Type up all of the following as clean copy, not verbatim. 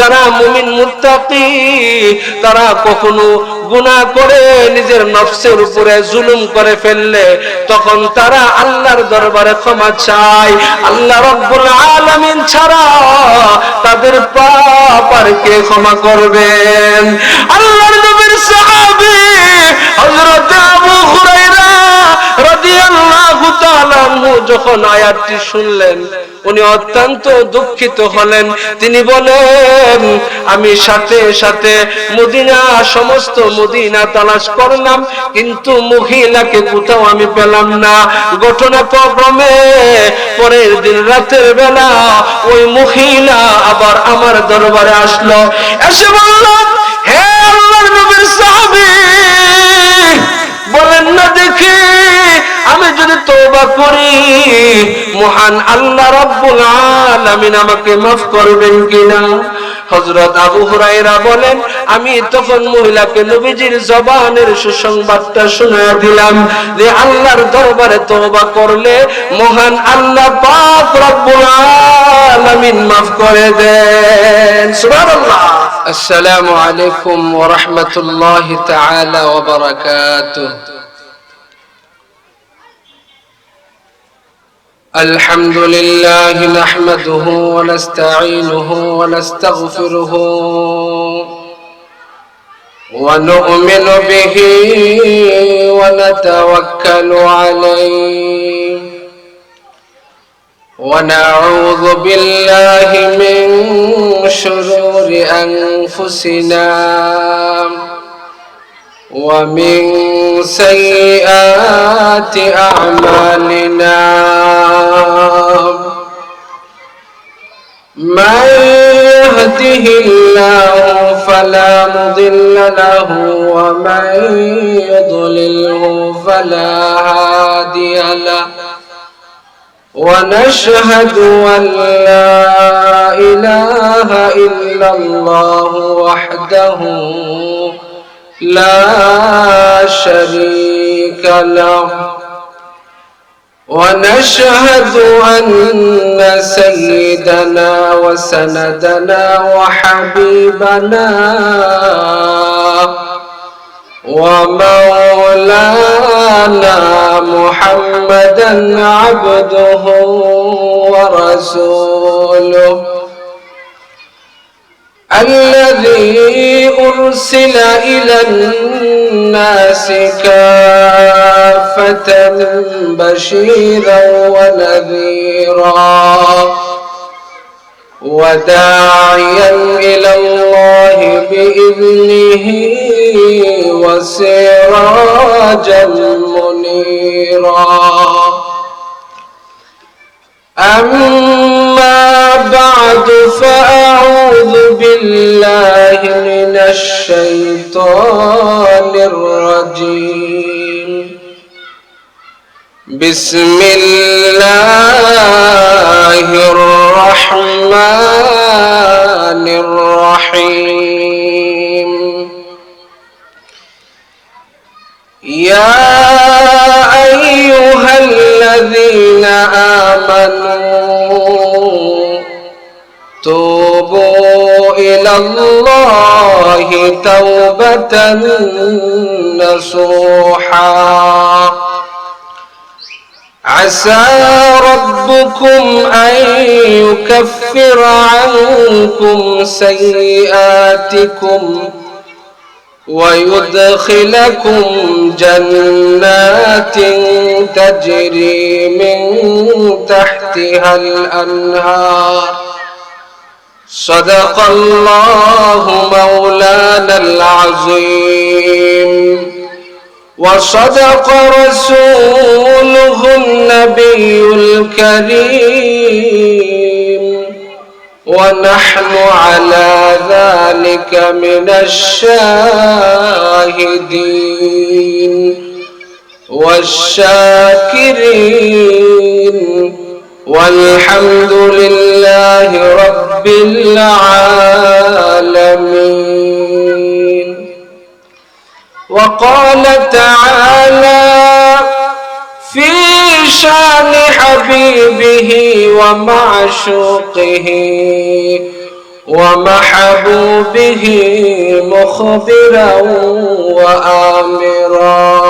যারা মুমিন মুত্তাকি তারা কখনো গুনাহ করে নিজের নফসের উপরে জুলুম করে ফেললে তখন তারা আল্লাহর দরবারে ক্ষমা চায়। আল্লাহ রাব্বুল আলামিন ছাড়া তাদের পাপ আর কে ক্ষমা করবেন? আল্লাহর নবীর সাহাবী হযরত আবু হুরায়রা রাদিয়াল্লাহু তাআলা যখন আয়াতটি শুনলেন উনি অত্যন্ত দুঃখিত হলেন। তিনি বলেন, আমি সাথে সাথে মদিনা সমস্ত মদিনা তালাশ করলাম কিন্তু মহিলাকে কোথাও আমি পেলাম না। ঘটনাক্রমে পরের দিন রাতের বেলা ওই মহিলা আবার আমার দরবারে আসলো, এসে বলল, হে আল্লাহর নবীর সাহাবী, বলেন না দেখি আমি যদি তওবা করি মহান আল্লাহ রাব্বুল আলামিন আমাকে মাফ করবেন কিনা? হযরত আবু হুরায়রা বলেন, আমি তখন মহিলাকে নবীজির জবানের সুসংবাদটা শুনিয়ে দিলাম যে আল্লাহর দরবারে তওবা করলে মহান আল্লাহ পাক রব্বুল আলামিন মাফ করে দেন। সুবহানাল্লাহ। আসসালামু আলাইকুম ওয়া রাহমাতুল্লাহি তাআলা ওয়া বারাকাতুহু। الحمد لله نحمده ونستعينه ونستغفره ونؤمن به ونتوكل عليه ونعوذ بالله من شرور أنفسنا ومن سيئات أعمالنا من يهده الله فلا مضل له ومن يضلله فلا هادي له ونشهد أن لا إله إلا الله وحده لا شريك له ونشهد أن سيدنا وسندنا وحبيبنا ومولانا محمدا عبده ورسوله الذي أرسل إلى الناس كافة بشيرا ونذيرا وداعيا إلى الله بإذنه وسراجا منيرا. أما بعد فأعوذ بالله من الشيطان الرجيم. بسم الله الرحمن الرحيم. يا أيها الذين آمنوا توبوا إلى الله توبة نصوحا عسى ربكم أن يكفر عنكم سيئاتكم ويدخلكم جنات تجري من تحتها الأنهار. صدق الله مولانا العظيم وصدق رسوله النبي الكريم ونحن على ذلك من الشاهدين والشاكرين والحمد لله رب العالمين. وقال تعالى في شان حبيبه ومعشوقه ومحبوبه مخبرا وآمرا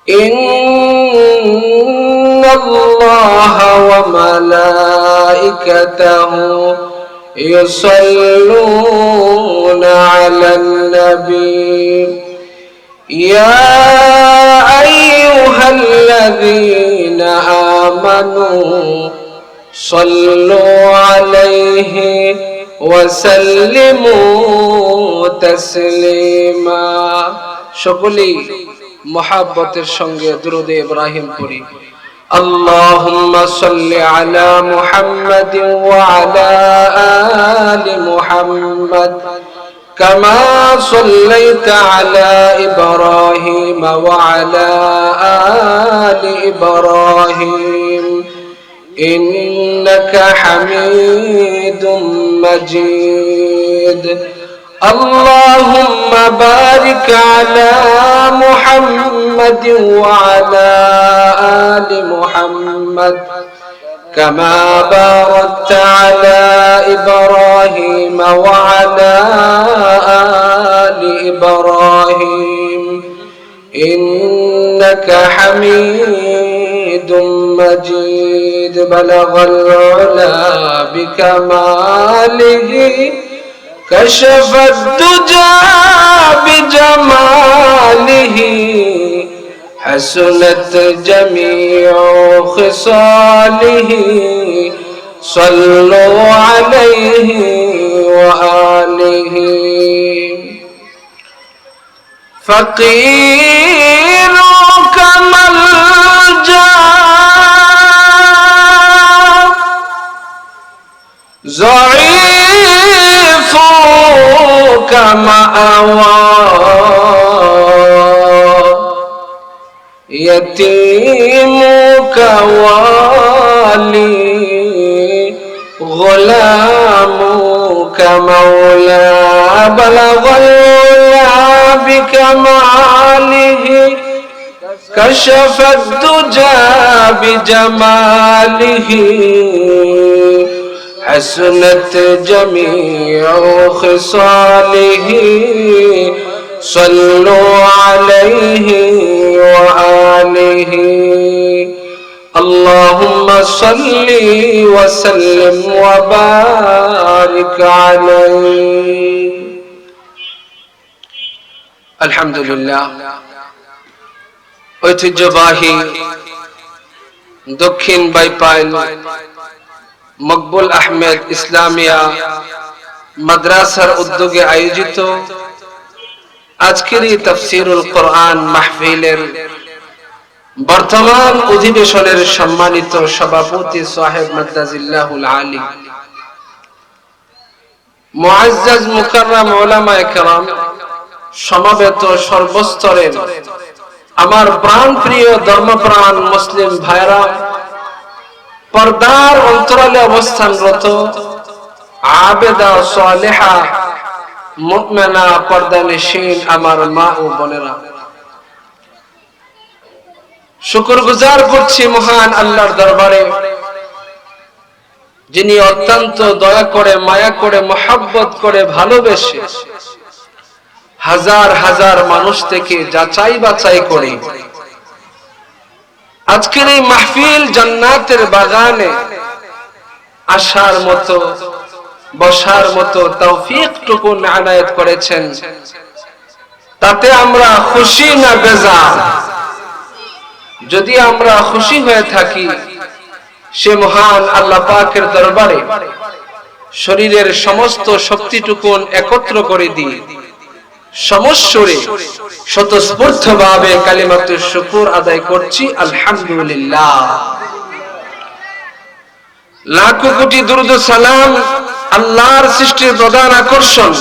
إن الله وملائكته يصلون على النبي يا أيها الذين آمنوا صلوا عليه وسلموا تسليما সকলেই محبতের সঙ্গে درود ইব্রাহিম পড়ি اللهم صل على محمد وعلى آل محمد كما صليت على إبراهيم وعلى آل إبراهيم إنك حميد مجيد اللهم بارك على محمد وعلى آل محمد كما باركت على إبراهيم وعلى آل إبراهيم إنك حميد مجيد بلغ العلا بكماله كشف الدجى بجماله حسنت جميع خصاله صلوا عليه وآله فقيرك ملجأ ضعيفك مأوى يتيمك والي غلامك مولى بلغ العلا بكماله كشف الدجى بجماله حسنت جميع خصاله صلوا عليه وآله اللهم صل وسلم وبارك عليه الحمد لله ঐতিহ্যবাহী দক্ষিণ বাইপাইল মকবুল আহমেদ ইসলামিয়া মাদ্রাসার উদ্যোগে আয়োজিত আজকের এই তাফসীরুল কোরআন মাহফিলের বর্তমান অধিবেশনের সম্মানিত সভাপতি সাহেব মাদ্দাজিল্লাহুল আলী, মুআজ্জাজ মুকাররম উলামায়ে কেরাম, সমবেত সর্বস্তরের আমার প্রাণ প্রিয় ধর্মপ্রাণ মুসলিম ভাইরা, পর্দার অন্তরালে অবস্থানরত আবেদা সালেহা মুমিনা পর্দানিশীন আমার মা ও বোনেরা, শুকরগুজার করছি মহান আল্লাহর দরবারে, যিনি অত্যন্ত দয়া করে, মায়া করে, মহব্বত করে, ভালোবেসে হাজার হাজার মানুষ থেকে যাচাই বাছাই করে আজকের এই মাহফিল জান্নাতের বাগানে আসার মতো, বসার মতো তৌফিক টুকু আনায়েত করেছেন। তাতে আমরা খুশি না বেজার? যদি আমরা খুশি হয়ে থাকি, সে মহান আল্লাহ পাকের দরবারে শরীরের সমস্ত শক্তিটুকুন একত্র করে দিয়ে সমস্বরে স্বতঃস্ফূর্তভাবে কালিমাতুশ শুকর আদায় করছি আলহামদুলিল্লাহ। লাখো কোটি দুরূদ ও সালাম আল্লাহর সৃষ্টির প্রধান আকর্ষণ,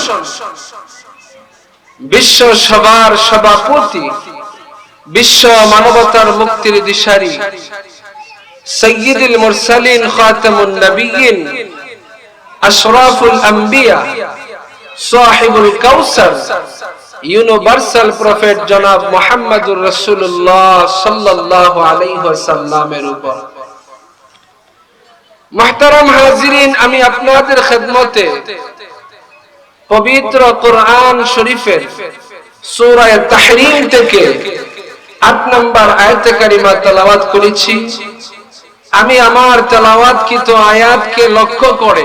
বিশ্ব সবার সভাপতি, বিশ্ব মানবতার মুক্তির দিশারি, সাইয়্যিদুল মুরসালিন, খাতামুন নবিয়্যিন, আশরাফুল আম্বিয়া, সাহিবুল কাউসার, ইউনিভার্সাল প্রফেট জনাব মুহাম্মদুর রাসূলুল্লাহ সাল্লাল্লাহু আলাইহি ওয়াসাল্লামের উপর মুহতারাম হাজিরিন, আমি আপনাদের খেদমতে পবিত্র কোরআন শরীফের সূরা তাহরীম থেকে ৮ নম্বর আয়াতে কারিমা তেলাওয়াত করেছি। আমি আমার তেলাওয়াতকৃত আয়াতকে লক্ষ্য করে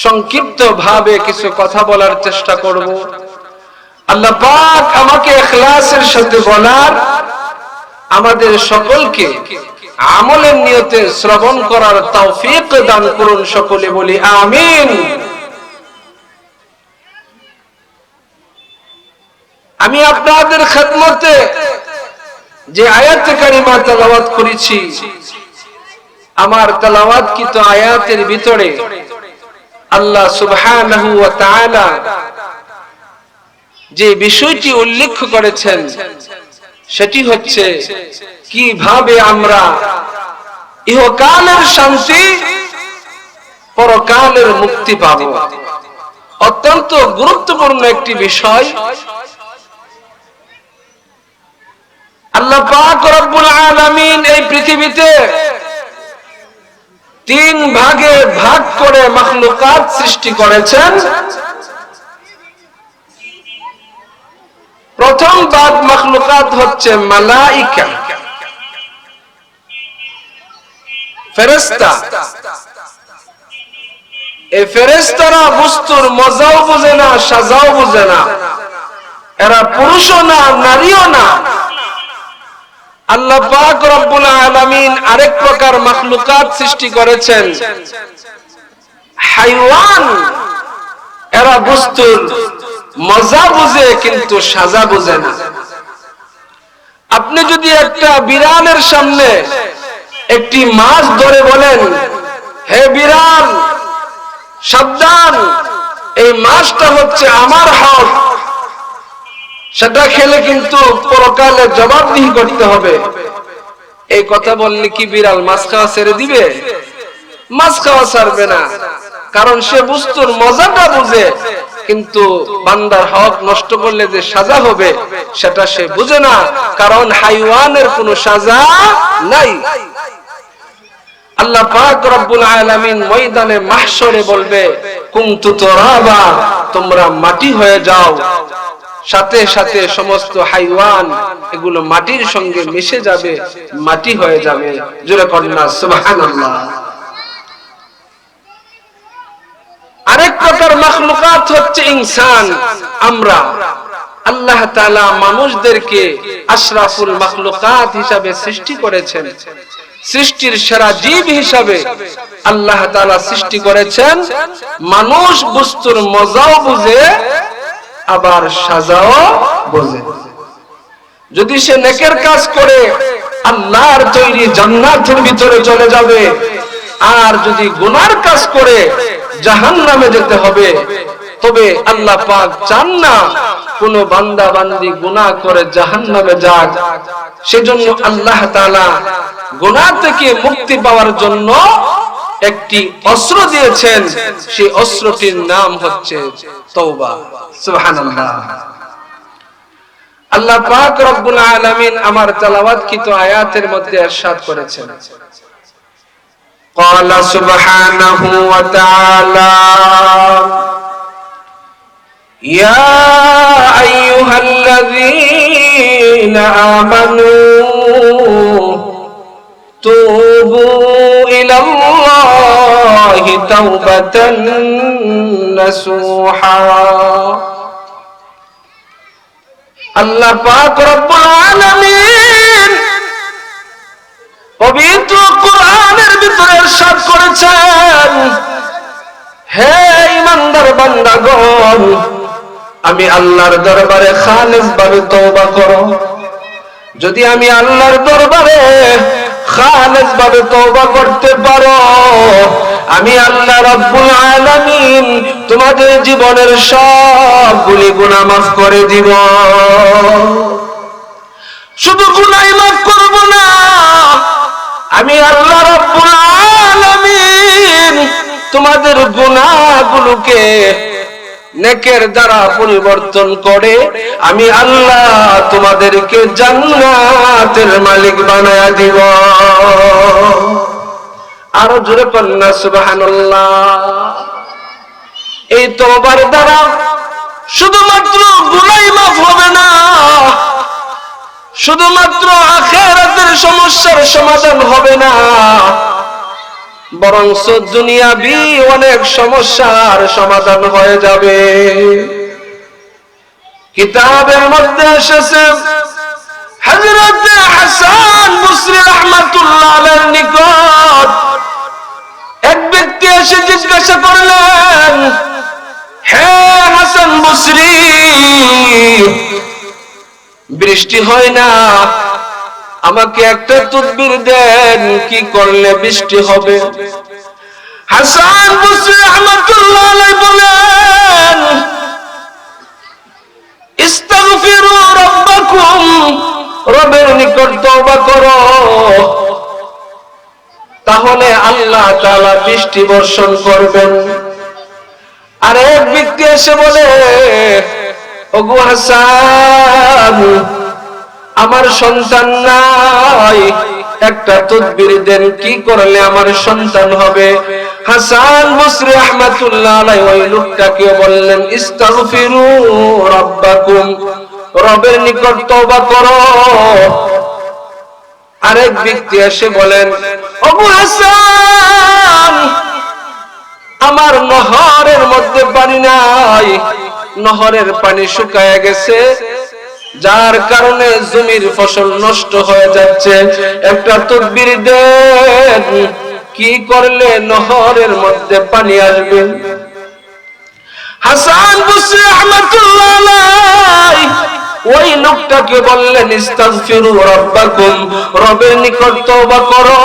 সংক্ষিপ্ত ভাবে কিছু কথা বলার চেষ্টা করব। আল্লাহ পাক আমাকে ইখলাসের সাথে বলার, আমাদের সকলকে আমলের নিয়তে শ্রবণ করার তৌফিক দান করুন। সকলে বলি আমিন। আমি আপনাদের খেদমতে যে আয়াতে কারিমা তেলাওয়াত করেছি, আমার তেলাওয়াতকৃত আয়াতের ভিতরে আল্লাহ সুবহানাহু ওয়া তাআলা যে বিষয়টি উল্লেখ করেছেন সেটি হচ্ছে কিভাবে আমরা ইহকালের শান্তি, পরকালের মুক্তি পাব। অত্যন্ত গুরুত্বপূর্ণ একটি বিষয়। আল্লাহ পাক রব্বুল আলামিন এই পৃথিবীতে 3 ভাগে ভাগ করে মাখলুকাত সৃষ্টি করেছেন। প্রথম ভাগ মাখলুকাত হচ্ছে মালাইকা, ফেরেশতা। এই ফেরেশতারা বস্তুর মজাও বোঝে না, সাজাও বোঝে না। এরা পুরুষও না, নারীও না। আল্লাহ পাক রব্বুল আলামিন আরেক প্রকার মাখলুকাত সৃষ্টি করেছেন হাইওয়ান। এরা বস্তুর মজা বুঝে কিন্তু সাজা বুঝে না। আপনি যদি একটা বিড়ালের সামনে একটি মাছ ধরে বলেন, হে বিড়াল সাবধান, এই মাছটা হচ্ছে আমার হক, সেটা খেলে কিন্তু পরকালে জবাবদিহি করতে হবে। এই কথা বললে কি বিড়াল মাছ খাওয়া ছেড়ে দিবে? মাছ খাওয়া ছাড়বে না, কারণ সে বস্তুর মজাটা বুঝে, কিন্তু বান্দার হক নষ্ট করলে যে সাজা হবে সেটা সে বুঝে না, কারণ হাইওয়ানের কোনো সাজা নাই। আল্লাহ পাক রব্বুল আলামিন ময়দানে মাহশরে বলবে, কুনতু তুরাবা, তোমরা মাটি হয়ে যাও। সাথে সাথে সমস্ত হাইওয়ান এগুলো মাটির সঙ্গে মিশে যাবে, মাটি হয়ে যাবে। জোরে কন্যা সুবহানাল্লাহ। আরেক প্রকার মাখলুকাত হচ্ছে ইনসান, আমরা। আল্লাহ তাআলা মানুষদেরকে আশরাফুল মাখলুকাত হিসাবে সৃষ্টি করেছেন। সৃষ্টির সেরা জীব হিসাবে আল্লাহ তাআলা সৃষ্টি করেছেন। মানুষ বস্তুর মজাও বুঝে, আবার সাজাও বোঝে। যদি সে নেকের কাজ করে আল্লাহর তৈরি জান্নাতের ভিতরে চলে যাবে, আর যদি গুনার কাজ করে জাহান্নামে যেতে হবে। তবে আল্লাহ পাক চান না কোন বান্দা বান্দি গুনাহ করে জাহান্নামে যাক। সেজন্য আল্লাহ তাআলা গুনাহ থেকে মুক্তি পাওয়ার জন্য একটি অস্ত্র দিয়েছেন। সেই অস্ত্রটির নাম হচ্ছে তওবা। সুবহানাল্লাহ। আল্লাহ পাক রব্বুল আলামিন আমার তেলাওয়াতকৃত আয়াতের মধ্যে ইরশাদ করেছেন, قال سبحانه وتعالى يا أيها الذين آمنوا توبوا إلى الله توبة نصوحا। আল্লাহ পাক রব্বুল আলামিন পবিত্র কোরআনের ভিতরে ইরশাদ করেছেন, হে ঈমানদার বান্দাগণ, আমি আল্লাহর দরবারে খালিস ভাবে তওবা করো। যদি আমি আল্লাহর দরবারে খালিস ভাবে তওবা করতে পারো, আমি আল্লাহ রাব্বুল আলামিন তোমাদের জীবনের সবগুলি গুনাহ মাফ করে দিব। শুধু গুনাহ মাফ করব না, আমি আল্লাহ রাব্বুল আলামিন তোমাদের গুনাহগুলোকে নেকের দ্বারা পরিবর্তন করে আমি আল্লাহ তোমাদেরকে জান্নাতের মালিক বানায়া দিব। আরো জোরে কন্যা সুবহানাল্লাহ। এই তওবার দ্বারা শুধুমাত্র গুনাহ মাফ হবে না, শুধুমাত্র আখিরাতের সমস্যার সমাধান হবে না, বরং দুনিয়াবি অনেক সমস্যার সমাধান হয়ে যাবে। কিতাবের মধ্যে এসেছে হযরত হাসান বসরি রাহমাতুল্লাহ আলাইহির নিকট এক ব্যক্তি এসে জিজ্ঞাসা করলেন, হে হাসান বসরি, বৃষ্টি হয় না, আমাকে একটা তাদবীর দেন, কি করলে বৃষ্টি হবে? হাসান বসরি রাহমাতুল্লাহ আলাইহি বলেন, ইস্তাগফিরু রাব্বাকুম, রবের নিকট তওবা করো, তাহলে আল্লাহ তাআলা বৃষ্টি বর্ষণ করবেন। আর এক ব্যক্তি এসে বলে, ওগো হাসান, আমার সন্তান নাই, একটা তাদবীর দেন, কি করলে আমার সন্তান হবে? হাসান বসরি রাহমাতুল্লাহ আলাইহি ওই লোকটাকে বললেন, ইস্তাগফিরু রাব্বাকুম, রবের নিকট তওবা করো। আরেক ব্যক্তি এসে বলেন, ওগো হাসান, আমার নহরের মধ্যে পানি নাই, নহরের পানি শুকায় গেছে, যার কারণে জমির ফসল নষ্ট হয়ে যাচ্ছে, একটা তাদবীর দেন, কি করলে নহরের মধ্যে পানি আসবে? হাসান বসরি রাহমাতুল্লাহ আলাইহি ওই লোকটাকে বললেন, ইস্তাগফিরু রাব্বাকুম, রবের নিকট তওবা করো।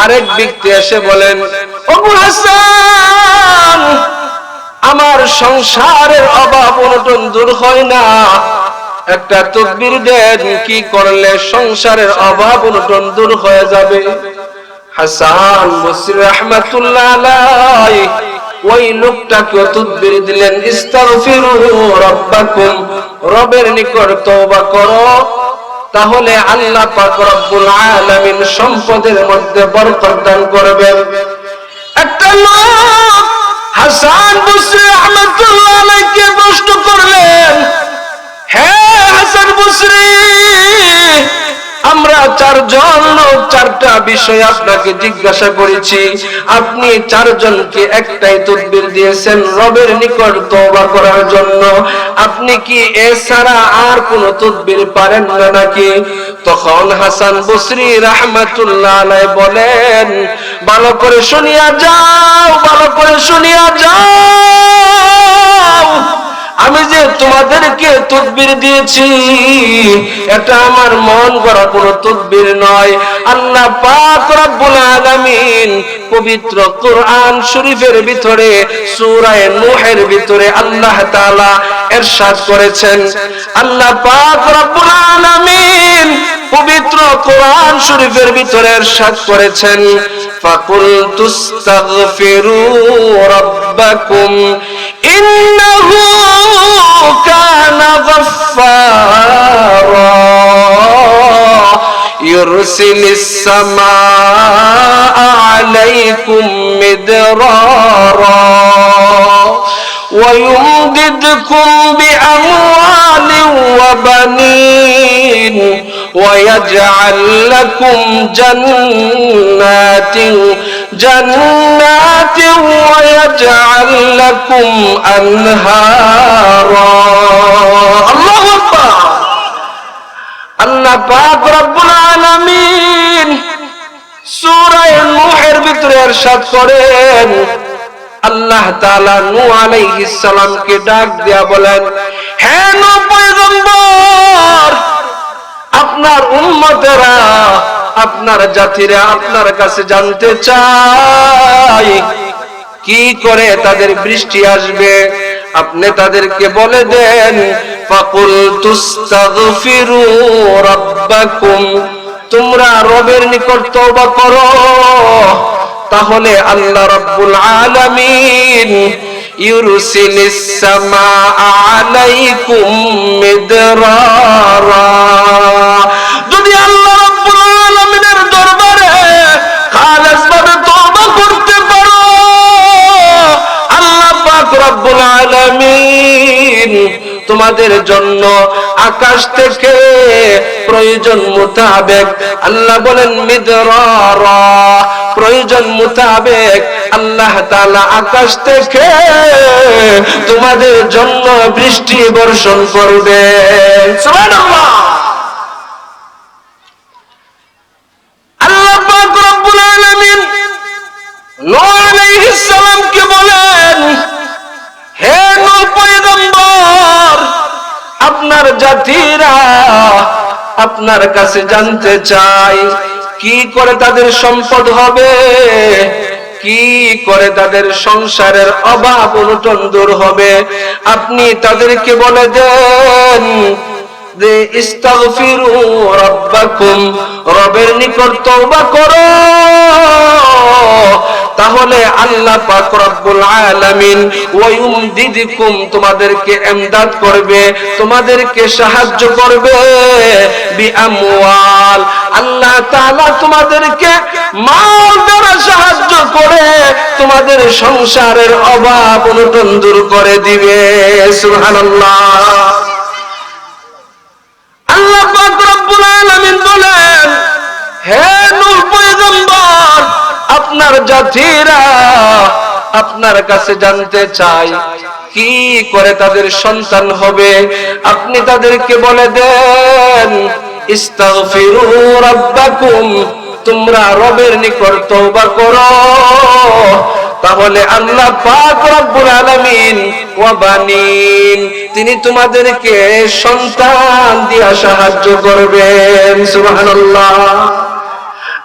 আরেক ব্যক্তি এসে বলেন, ওগো হাসান, আমার সংসারের অভাব অনটন দূর হয় না, একটা তাদবীর দেন, কি করলে সংসারের অভাব অনটন দূর হয়ে যাবে? হাসান বসরি রাহমাতুল্লাহ আলাইহি ওই লোকটাকে তাদবীর দিলেন, ইস্তাগফিরু রাব্বাকুম, রবের নিকট তওবা করো, তাহলে আল্লাহ পাক রব্বুল আলামিন সম্পদের মধ্যে বরকত দান করবেন। একটা লোক হাসান বসরি রাহমাতুল্লাহ আলাইহিকে প্রশ্ন করলেন, হে হাসান বসরি, আমরা চারজন লোক চারটা বিষয় আপনাকে জিজ্ঞাসা করেছি, আপনি চারজনকে একটাই তাদবীর দিয়েছেন রবের নিকট তওবা করার জন্য, আপনি কি এছাড়া আর কোন তাদবীর পারেন না নাকি? তখন হাসান বসরি রাহমাতুল্লাহ আলাইহি বলেন, ভালো করে শুনিয়া যাও, ভালো করে শুনিয়া যাও, আমি যে তোমাদেরকে তাদবীর দিয়েছি, এটা আমার মন গড়া কোনো তাদবীর নয়। আল্লাহ পাক রব্বুল আলামিন পবিত্র কোরআন শরীফের ভিতরে সূরা নূহের ভিতরে আল্লাহ তাআলা ইরশাদ করেছেন, আল্লাহ পাক রব্বুল আলামিন পবিত্র কোরআন শরীফের ভিতরে ইরশাদ করেছেন, ফাকুলতুস্তাগফিরু রাব্বাকুম ইন্নাহু কানা গাফফারা ইউরসিলিস সামাআ আলাইকুম মিদরারা ويمددكم بأموال وبنين ويجعل لكم جنات ويجعل لكم أنهارا الله أكبر আল্লাহ পাক রব্বুল আলামিন সূরা নূহের ভিতরে ইরশাদ করেন, আল্লাহ তাআলা নূহ আলাইহিস সালামকে ডাক দিয়া বলেন, হে নূহ পয়গম্বর, আপনার উম্মতেরা, আপনার জাতিরা আপনার কাছে জানতে চায় কি করে তাদের বৃষ্টি আসবে, আপনি তাদেরকে বলে দেন, ফাকুলতুস্তাগফিরু রাব্বাকুম, তোমরা রবের নিকট তওবা করো, তাহলে আল্লাহ রাব্বুল আলামিন ইউরসিলিস সামাআ আলাইকুম মিদরারা, যদি আল্লাহ রাব্বুল আলামিনের দরবারে রব্বুল আলামিন তোমাদের জন্য আকাশ থেকে প্রয়োজন মোতাবেক, আল্লাহ বলেন মিদরারা, প্রয়োজন মোতাবেক আল্লাহ তাআলা আকাশ থেকে তোমাদের জন্য বৃষ্টি বর্ষণ করবেন। সুবহানাল্লাহ। আল্লাহ পাক রব্বুল আলামিন নূহ আলাইহিস সালামকে বলেন, হে নূহ পয়গম্বর, আপনার জাতিরা আপনার কাছে জানতে চায় কি করে তাদের সম্পদ হবে, কি করে তাদের সংসারের অভাব অনটন দূর হবে। আপনি তাদেরকে বলে দেন যে ইস্তাগফিরু রাব্বাকুম, রবের নিকট তওবা করো, তাহলে আল্লাহ পাক রব্বুল আলামিন ওয়ায়ুমদিদকুম, তোমাদেরকে ইমদাদ করবে, তোমাদেরকে সাহায্য করবে, বিআমওয়াল, আল্লাহ তাআলা তোমাদেরকে মাল দ্বারা সাহায্য করে তোমাদের সংসারের অভাব অনটন দূর করে দিবে। সুবহানাল্লাহ। আল্লাহ পাক রব্বুল আলামিন বলেন, হে নূহ পয়গম্বর, আপনার জাতিরা আপনার কাছে জানতে চায় কি করে তাদের সন্তান হবে। আপনি তাদেরকে বলে দেন ইস্তাগফিরু রাব্বাকুম, তোমরা রবের নিকট তওবা করো, তাহলে আল্লাহ পাক রব্বুল আলামিন ওয়া বানিন, তিনি তোমাদেরকে সন্তান দিয়া সাহায্য করবেন। সুবহানাল্লাহ।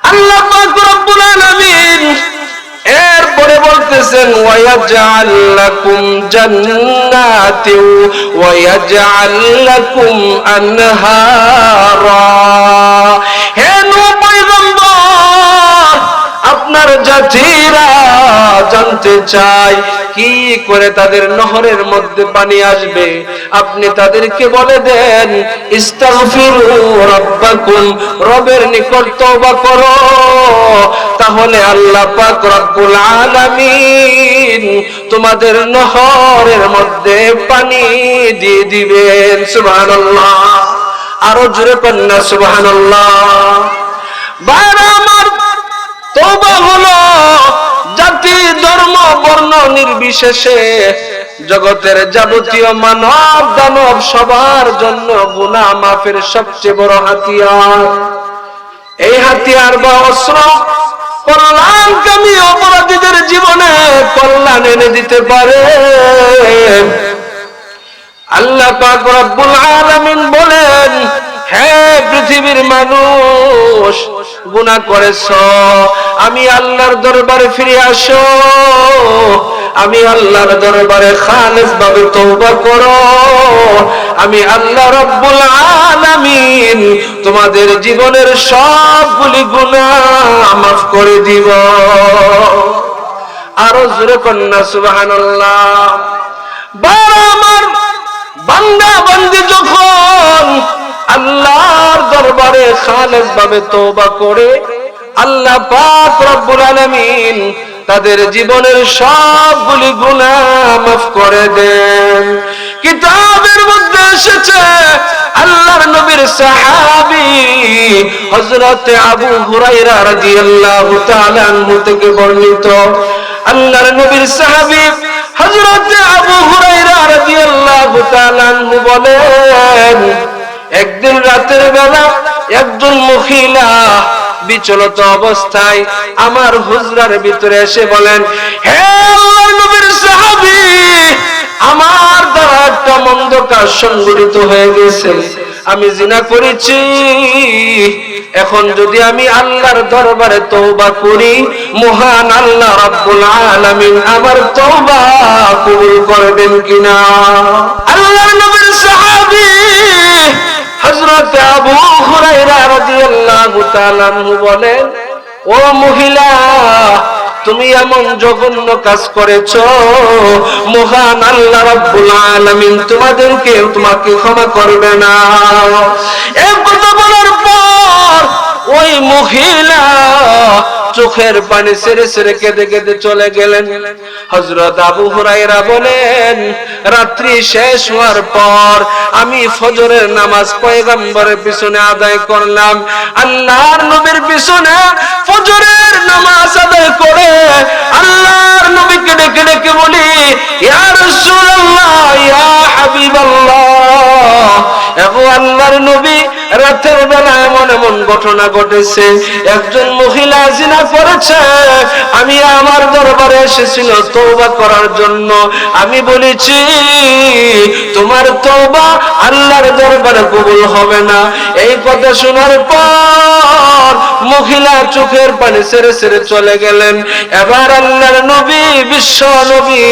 আল্লাহ পাক রব্বুল আলামিন এরপরে বলতেছেন ওয়ায়াজআল লাকুম জান্নাতিন ওয়ায়াজআল লাকুম আনহারা। হে নূহ পয়গম্বর, আপনার জাতিরা জানতে চায় কি করে তাদের নহরের মধ্যে পানি আসবে। আপনি তাদেরকে বলে দেন ইস্তাগফিরু রাব্বাকুম, রবের নিকট তওবা করো, তাহলে আল্লাহ পাক রব্বুল আলামিন তোমাদের নহরের মধ্যে পানি দিয়ে দিবেন। সুবহানাল্লাহ। আরো জোরে কন্যা সুবহানাল্লাহ। ভাইরা আমার, তওবা হলো জাতি ধর্ম বর্ণ নির্বিশেষে জগতের যাবতীয় মানব দানব সবার জন্য গুনাহ মাফের সবচেয়ে বড় হাতিয়ার। এই হাতিয়ার বা অস্ত্র কল্যাণকামী অপরাধীদের জীবনে কল্যাণ এনে দিতে পারে। আল্লাহ পাক রব্বুল আলামিন বলেন, হে পৃথিবীর মানুষ, গুনাহ করেছো, আমি আল্লাহর দরবারে ফিরে আসো, আমি আল্লাহর দরবারে খালেস ভাবে তওবা করো, আমি আল্লাহ রব্বুল আলামিন তোমাদের জীবনের সবগুলি গুনাহ মাফ করে দিব। আরো জোরে কন্যা সুবহানাল্লাহ। আমার বান্দা বান্দি যখন আল্লাহর দরবারে খালেস ভাবে তওবা করে, আল্লাহ পাক রব্বুল আলামিন তাদের জীবনের সবগুলি গুনাহ মাফ করে দেন। কিতাবের মধ্যে এসেছে, আল্লাহর নবীর সাহাবী হযরত আবু হুরায়রা রাদিয়াল্লাহু তাআলা আনহু থেকে বর্ণিত, আল্লাহর নবীর সাহাবী হযরত আবু হুরায়রা রাদিয়াল্লাহু তাআলা আনহু বলেন, একদিন রাতের বেলা একজন মহিলা বিচলিত অবস্থায় আমার হুজরার ভিতরে এসে বলেন, হে আল্লাহর নবীর সাহাবী, আমার দ্বারা একটা মন্দ কাজ সংঘটিত হয়ে গেছে, আমি জিনা করেছি, এখন যদি আমি আল্লাহর দরবারে তওবা করি, মহান আল্লাহ রাব্বুল আলামিন আমার তওবা কবুল করবেন কিনা। আল্লাহর নবীর সাহাবী হযরত আবু হুরায়রা রাদিয়াল্লাহু তাআলা আনহু বলেন, ও মহিলা, তুমি এমন জঘন্য কাজ করেছো, মহান আল্লাহ রাব্বুল আলামিন তোমাকে ক্ষমা করবে না। এই কথা বলার পর ওই মহিলা চোখের পানি ছেড়ে ছেড়ে কেঁদে কেঁদে চলে গেলেন। হযরত আবু হুরায়রা বলেন, রাত্রি শেষ হওয়ার পর আমি ফজরের নামাজ পয়গম্বরের পিছনে আদায় করলাম। আল্লাহর নবীর পিছনে ফজরের নামাজ আদায় করে আল্লাহর নবীকে ডেকে ডেকে বলি, ইয়া রাসূলুল্লাহ, ইয়া হাবিবাল্লাহ, এগো আল্লাহর নবী, রাতের বেলা এমন এমন ঘটনা ঘটেছে, একজন মহিলা জিনা করেছে, আমি আমার দরবারে এসেছিল তওবা করার জন্য। আমি বলেছি তোমার তওবা আল্লাহর দরবারে কবুল হবে না। এই কথা শোনার পর মহিলা চোখের পানি ছেড়ে ছেড়ে চলে গেলেন। এবার আল্লাহর নবী, বিশ্ব নবী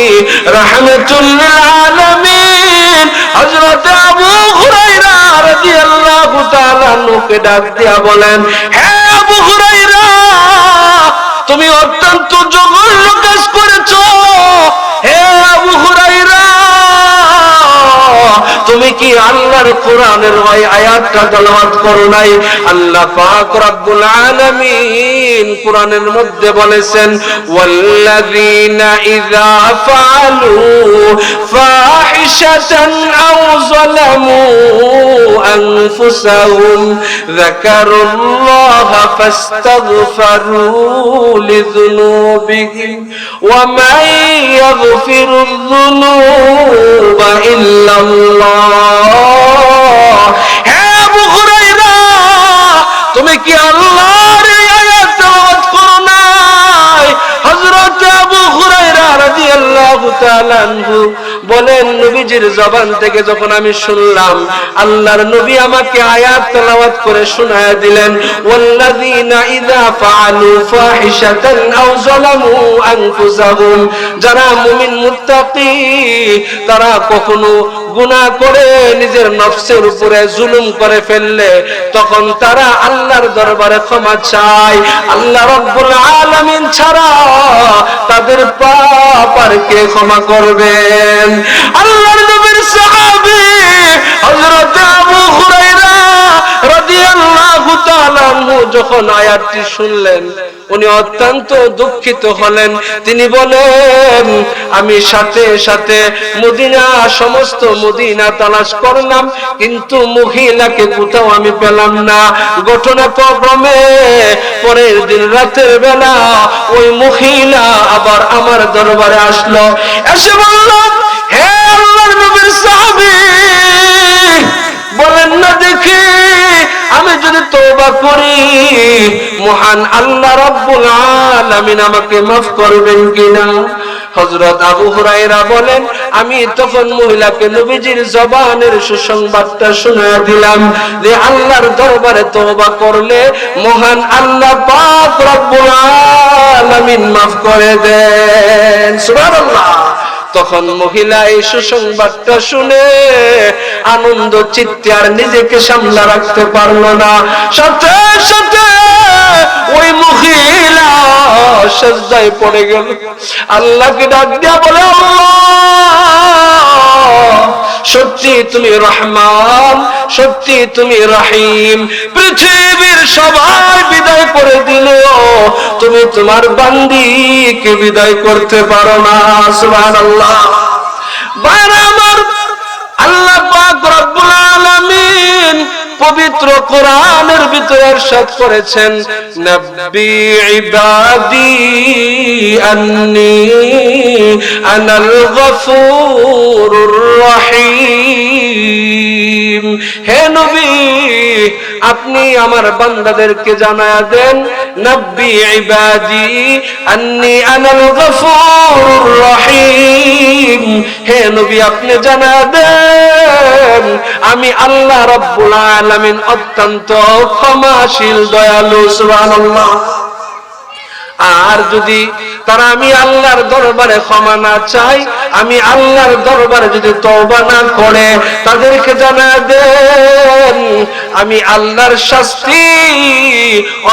রাহমাতুল্লিল আলামিন হযরত আবু হুরায়রা রাদিয়াল্লাহু তাআলা আনহুকে ডাক দিয়া বলেন, হে আবু হুরায়রা, তুমি অত্যন্ত জঘন্য কাজ করেছো। হে আবু হুরায়রা, তুমি কি আল্লাহর কোরআনের ওই আয়াতটা তেলাওয়াত করো নাই? আল্লাহ পাক রব্বুল আলামিন কোরআনের মধ্যে বলেছেন, ওয়াল্লাযীনা ইযা ফাআলু ফাহিশাতান আও যালামু আনফুসাহুম যাকারুল্লাহা ফাস্তাগফিরু লিযুনুবিহিম ওয়া মান ইয়াগফিরুয যুনুবা ইল্লাল্লাহ। হে আবু হুরায়রা, তুমি কি আল্লাহর আয়াত তেলাওয়াত করো নাই? হযরত আবু হুরায়রা রাদিয়াল্লাহু তাআলা আনহু বলেন, নবীজির জবান থেকে যখন আমি শুনলাম, আল্লাহর নবী আমাকে আয়াত তেলাওয়াত করে শোনায়া দিলেন, ওয়াল্লাযীনা ইযা ফাআলু ফাহিশাতান আও যালামু আনফুসাহুম, যারা মুমিন মুত্তাকি তারা কখনো গুনাহ করে নিজের নফসের উপরে জুলুম করে ফেললে তখন তারা আল্লাহর দরবারে ক্ষমা চায়। আল্লাহ রাব্বুল আলামিন ছাড়া তাদের পাপ আর কে ক্ষমা করবেন? আল্লাহর নবীর সাহাবী হযরত আবু হুরায়রা রাদিয়াল্লাহু তাআলা আনহু যখন আয়াতটি শুনলেন, উনি অত্যন্ত দুঃখিত হলেন। তিনি বলেন, আমি সাথে সাথে মদিনা, সমস্ত মদিনা তালাশ করলাম, কিন্তু মহিলাকে কোথাও আমি পেলাম না। ঘটনাক্রমে পরের দিন রাতের বেলা ওই মহিলা আবার আমার দরবারে আসলো, এসে বলল, হে আল্লাহর নবীর সাহাবী, বলেন না দেখি আমি যদি তওবা করি মহান আল্লাহ রাব্বুল আলামিন আমাকে মাফ করবেন কিনা? হযরত আবু হুরায়রা বলেন, আমি তখন মহিলাকে নবীজির জবানের সুসংবাদটা শোনায়া দিলাম যে আল্লাহর দরবারে তওবা করলে মহান আল্লাহ পাক রব্বুল আলামিন মাফ করে দেন। সুবহানাল্লাহ। তখন মহিলা এই সুসংবাদটা শুনে আনন্দ চিত্তে আর নিজেকে সামলা রাখতে পারলো না। সাথে সাথে ওই মহিলা সিজদায় পড়ে গেল, আল্লাহকে ডাক দিয়া বলে, আল্লাহ, সত্যি তুমি রহমান, সত্যি তুমি রহিম। পৃথিবীর সবাই বিদায় করে দিলেও তুমি তোমার বান্দীকে বিদায় করতে পারো না। সুবহানাল্লাহ। ভাইরা আমার, আল্লাহ পাক রব্বুল আলামিন পবিত্র কোরআনের ভিতরে ইরশাদ করেছেন, নব্বি ইবাদি আন্নী আনাল গফুরুর রহিম। হে নবী, আপনি আমার বান্দাদেরকে জানায়া দেন, নব্বি ইবাদি আন্নী আনাল গফুরুর রহিম। হে নবী, আপনি জানায়া দেন আমি আল্লাহ রাব্বুল আলামিন অত্যন্ত ক্ষমাশীল, দয়ালু। সুবহানাল্লাহ। আর যদি তারা আমি আল্লাহর দরবারে ক্ষমা না চাই, আমি আল্লাহর দরবারে যদি তওবা না করে, তাদেরকে জানায়া দেন আমি আল্লাহর শাস্তি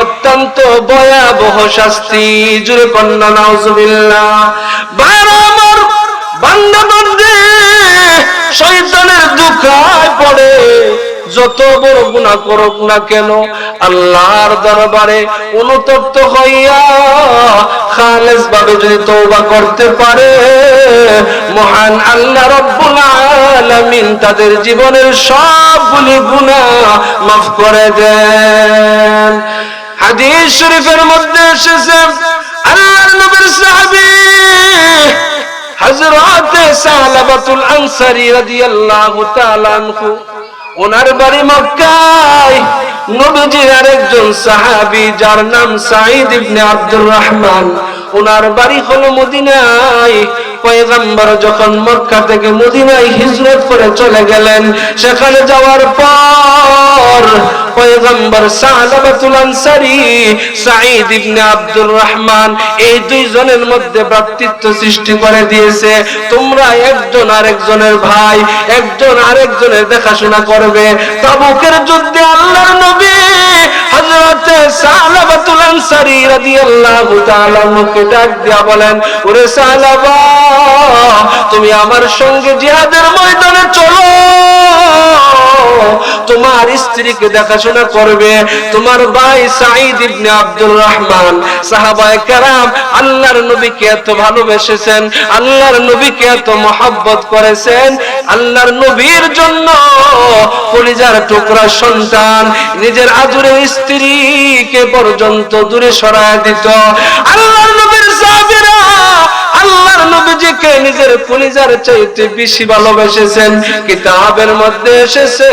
অত্যন্ত ভয়াবহ শাস্তি। জোরে কন্না নাউজুবিল্লাহ। ভাইরা আমার, বান্দা বান্দী শয়তানের ধোঁকায় পড়ে যত বড় গুনাহ করুক না কেন আল্লাহর দরবারে অনুতপ্ত হইয়া খালেস ভাবে যদি তওবা করতে পারে মহান আল্লাহ রাব্বুল আলামিন তাদের জীবনের সবগুলি গুনাহ মাফ করে দেন। হাদিস শরীফের মধ্যে এসেছে আল্লাহর নবীর সাহাবী হযরত সালাবাতুল আনসারী রাদিয়াল্লাহু তাআলা আনহু, ওনার বাড়ি মক্কায়। নবীজির আরেকজন সাহাবী যার নাম সাঈদ ইবনে আব্দুর রহমান, ওনার বাড়ি হলো মদিনায়। পয়গম্বর যখন মক্কা থেকে মদিনায় হিজরত করে চলে গেলেন, সেখানে যাওয়ার পর পয়গম্বর সালাবাতুল আনসারী সাঈদ ইবনে আব্দুর রহমান এই দুইজনের মধ্যে ভ্রাতৃত্ব সৃষ্টি করে দিয়েছে। তোমরা একজন আরেকজনের ভাই, একজন আরেকজনের দেখাশোনা করবে। তাবুকের যুদ্ধে আল্লাহর নবী হযরত সালাবাতুল আনসারী রাদিয়াল্লাহু তাআলা মুখে ডাক দিয়া বলেন, ওরে সালাবা, তুমি আমার সঙ্গে জিহাদের ময়দানে চলো। তোমার স্ত্রীকে দেখাশোনা করবে তোমার ভাই সাঈদ ইবনে আব্দুর রহমান। সাহাবায়ে কেরাম আল্লাহর নবীকে এত ভালোবেসেছেন, আল্লাহর নবীকে এত মহব্বত করেছেন, আল্লাহর নবীর জন্য কলিজার টুকরা সন্তান নিজের আদরের স্ত্রীকে পর্যন্ত দূরে সরায় দিত। আল্লাহর নবীর সাহাবীরা আল্লাহর নবীজিকে নিজের কলিজার চাইতে বেশি ভালোবেসেছেন। কিতাবের মধ্যে এসেছে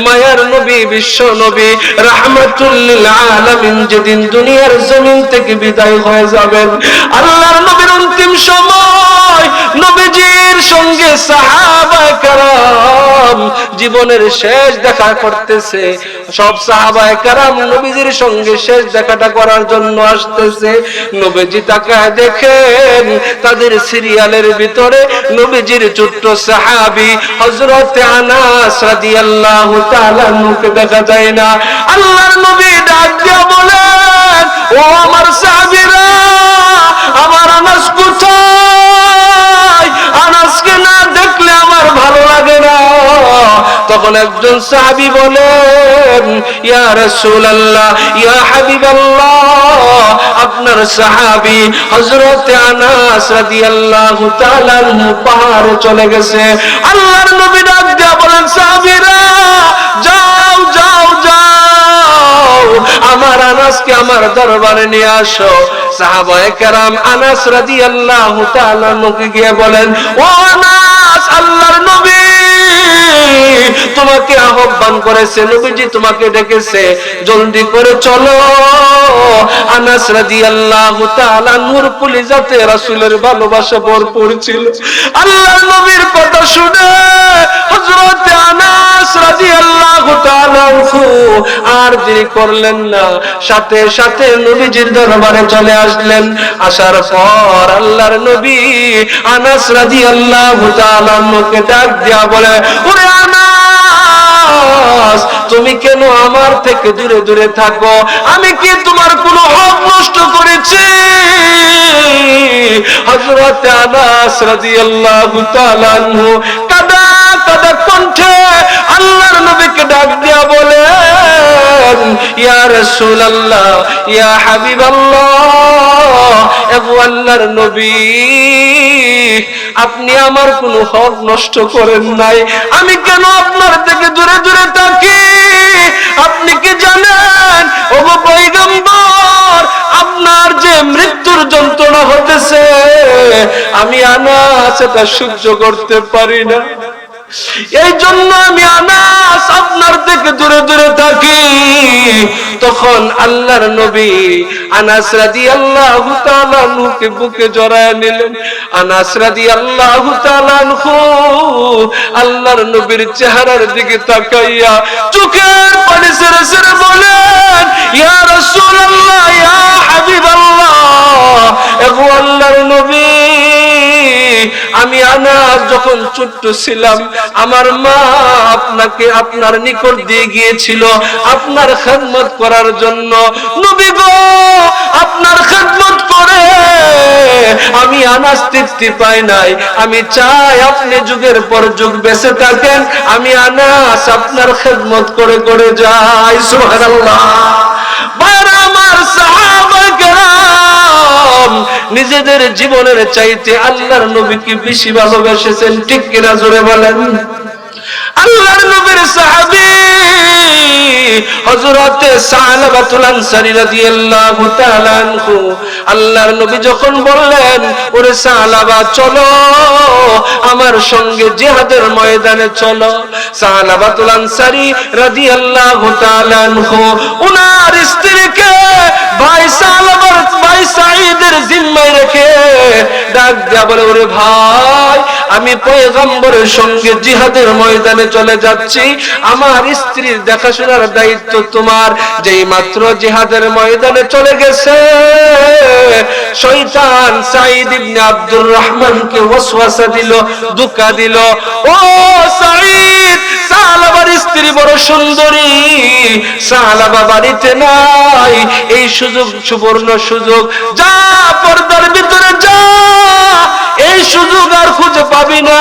মায়ার নবী, বিশ্ব নবী রাহমাতুল লিল আলামিন যেদিন দুনিয়ার জমিন থেকে বিদায় হয়ে যাবেন, আল্লাহর নবীর অন্তিম সময় নবীজির সঙ্গে সাহাবায়ে কেরাম জীবনের শেষ দেখা করতেছে। সব সাহাবায়ে কেরাম নবীজির সঙ্গে শেষ দেখাটা করার জন্য আসতেছে। নবীজি তাকায় দেখেন তাদের সিরিয়ালের ভিতরে নবীজির ছোট্ট সাহাবী হযরত আনাস রাদিয়াল্লাহু তাআলা মুখে দেখা যায় না। আল্লাহর নবী ডাক দিয়ে বলেন, ও আমার সাহাবীরা, আমার আনাস কোথায়? আনাসকে না দেখলে আমার ভালো লাগে না। তখন একজন সাহাবী বলেন, ইয়া রাসূলুল্লাহ, ইয়া হাবিবাল্লাহ, আপনার সাহাবী হযরত আনাস রাদিয়াল্লাহু তাআলা পাহাড়ে চলে গেছে। আল্লাহর নবী ডাক দিয়ে বলেন, সাহাবীরা যাও যাও যাও, আমার আনাসকে আমার দরবারে নিয়ে আসো। সাহাবায়ে কেরাম আনাস রাদিয়াল্লাহু তাআলা মুখে গিয়ে বলেন, ও আনাস, আল্লাহর নবী তোমাকে আহ্বান করেছে, নবীজি তোমাকে ডেকেছে, জলদি করে চলো। আনাস রাদিয়াল্লাহু তাআলা নূর কলিজাতে রাসূলের ভালোবাসা ভরপুর ছিল। আল্লাহর নবীর কথা শুনে হযরত আনাস রাদিয়াল্লাহু তাআলা আর দেরি করলেন না, সাথে সাথে নবীজির দরবারে চলে আসলেন। আসার পর আল্লাহর নবী আনাস রাদিয়াল্লাহু তাআলা মুখে ডাক দিয়া বলে, ওরে আনাস, তুমি কেন আমার থেকে দূরে দূরে থাকো? আমি কি তোমার কোনো হক নষ্ট করেছি? হযরত আনাস রাদিয়াল্লাহু তাআলা আনহু কাদা কাদা কণ্ঠে আল্লাহর নবীকে ডাক দিয়া বলেন, ইয়া রাসূলুল্লাহ, ইয়া হাবিবাল্লাহ, এগো আল্লাহর নবী, আপনি আমার কোনো হক নষ্ট করেন নাই। আমি কেন আপনার থেকে দূরে দূরে থাকি? আপনি কি জানেন ওগো পয়গম্বর, আপনার যে মৃত্যুর যন্ত্রণা হতেছে আমি আনাস এটা সহ্য করতে পারি না। এই জন্য আমি আনাস আপনার থেকে দূরে দূরে থাকি। তখন আল্লাহর নবী আনাস রাদিয়াল্লাহু তাআলা আনহুকে বুকে জড়ায় নিলেন। আনাস রাদিয়াল্লাহু তাআলা আনহু আল্লাহর নবীর চেহারার দিকে তাকাইয়া চোখের পানি ছেড়ে ছেড়ে বলেন, ইয়া রাসূলুল্লাহ, ইয়া হাবিবাল্লাহ, এগো আল্লাহর নবী, আমি আনাস যখন ছোট্ট ছিলাম আমার মা আপনাকে আপনার নিকট দিয়ে গিয়েছিল আপনার খেদমত করার জন্য। নবী গো, আপনার খেদমত করে আমি আনাস তৃপ্তি পাই নাই। আমি চাই আপনি যুগের পর যুগ বেঁচে থাকেন, আমি আনাস আপনার খেদমত করে করে যাই। সুবহানাল্লাহ। ভাইরা আমার, সাহাবা কেরাম নিজেদের জীবনের চাইতে আল্লাহর নবীকে বেশি ভালোবেসেছেন, ঠিক কিনা জোরে বলেন। আল্লাহর নবীর সাহাবী হযরত সালাবাতুল আনসারী রাদিয়াল্লাহু তাআলা আনহু, আল্লাহর নবী যখন বললেন, ওরে সালাবা চলো আমার সঙ্গে জিহাদের ময়দানে চলো, সালাবাতুল আনসারী রাদিয়াল্লাহু তাআলা আনহু ওনার স্ত্রীকে ভাই সালাবার ভাই সাঈদের জিম্মায় রেখে ডাক দিয়া বলে, ওরে ভাই আমি পয়গম্বরের সঙ্গে জিহাদের ময়দানে চলে যাচ্ছি, আমার স্ত্রীর দেখাশোনার দায়িত্ব তোমার। যেই মাত্র জিহাদের ময়দানে চলে গেছে, শয়তান সাঈদ ইবনে আব্দুর রহমানকে ওয়াসওয়াসা দিল, ধোঁকা দিল, ও সাঈদ সালাবার স্ত্রী বড় সুন্দরী, সালাবা বাড়িতে নাই, এই সুযোগ সুবর্ণ সুযোগ, যা পর্দার ভিতরে যা, এই সুযোগ আর খুঁজে পাবি না।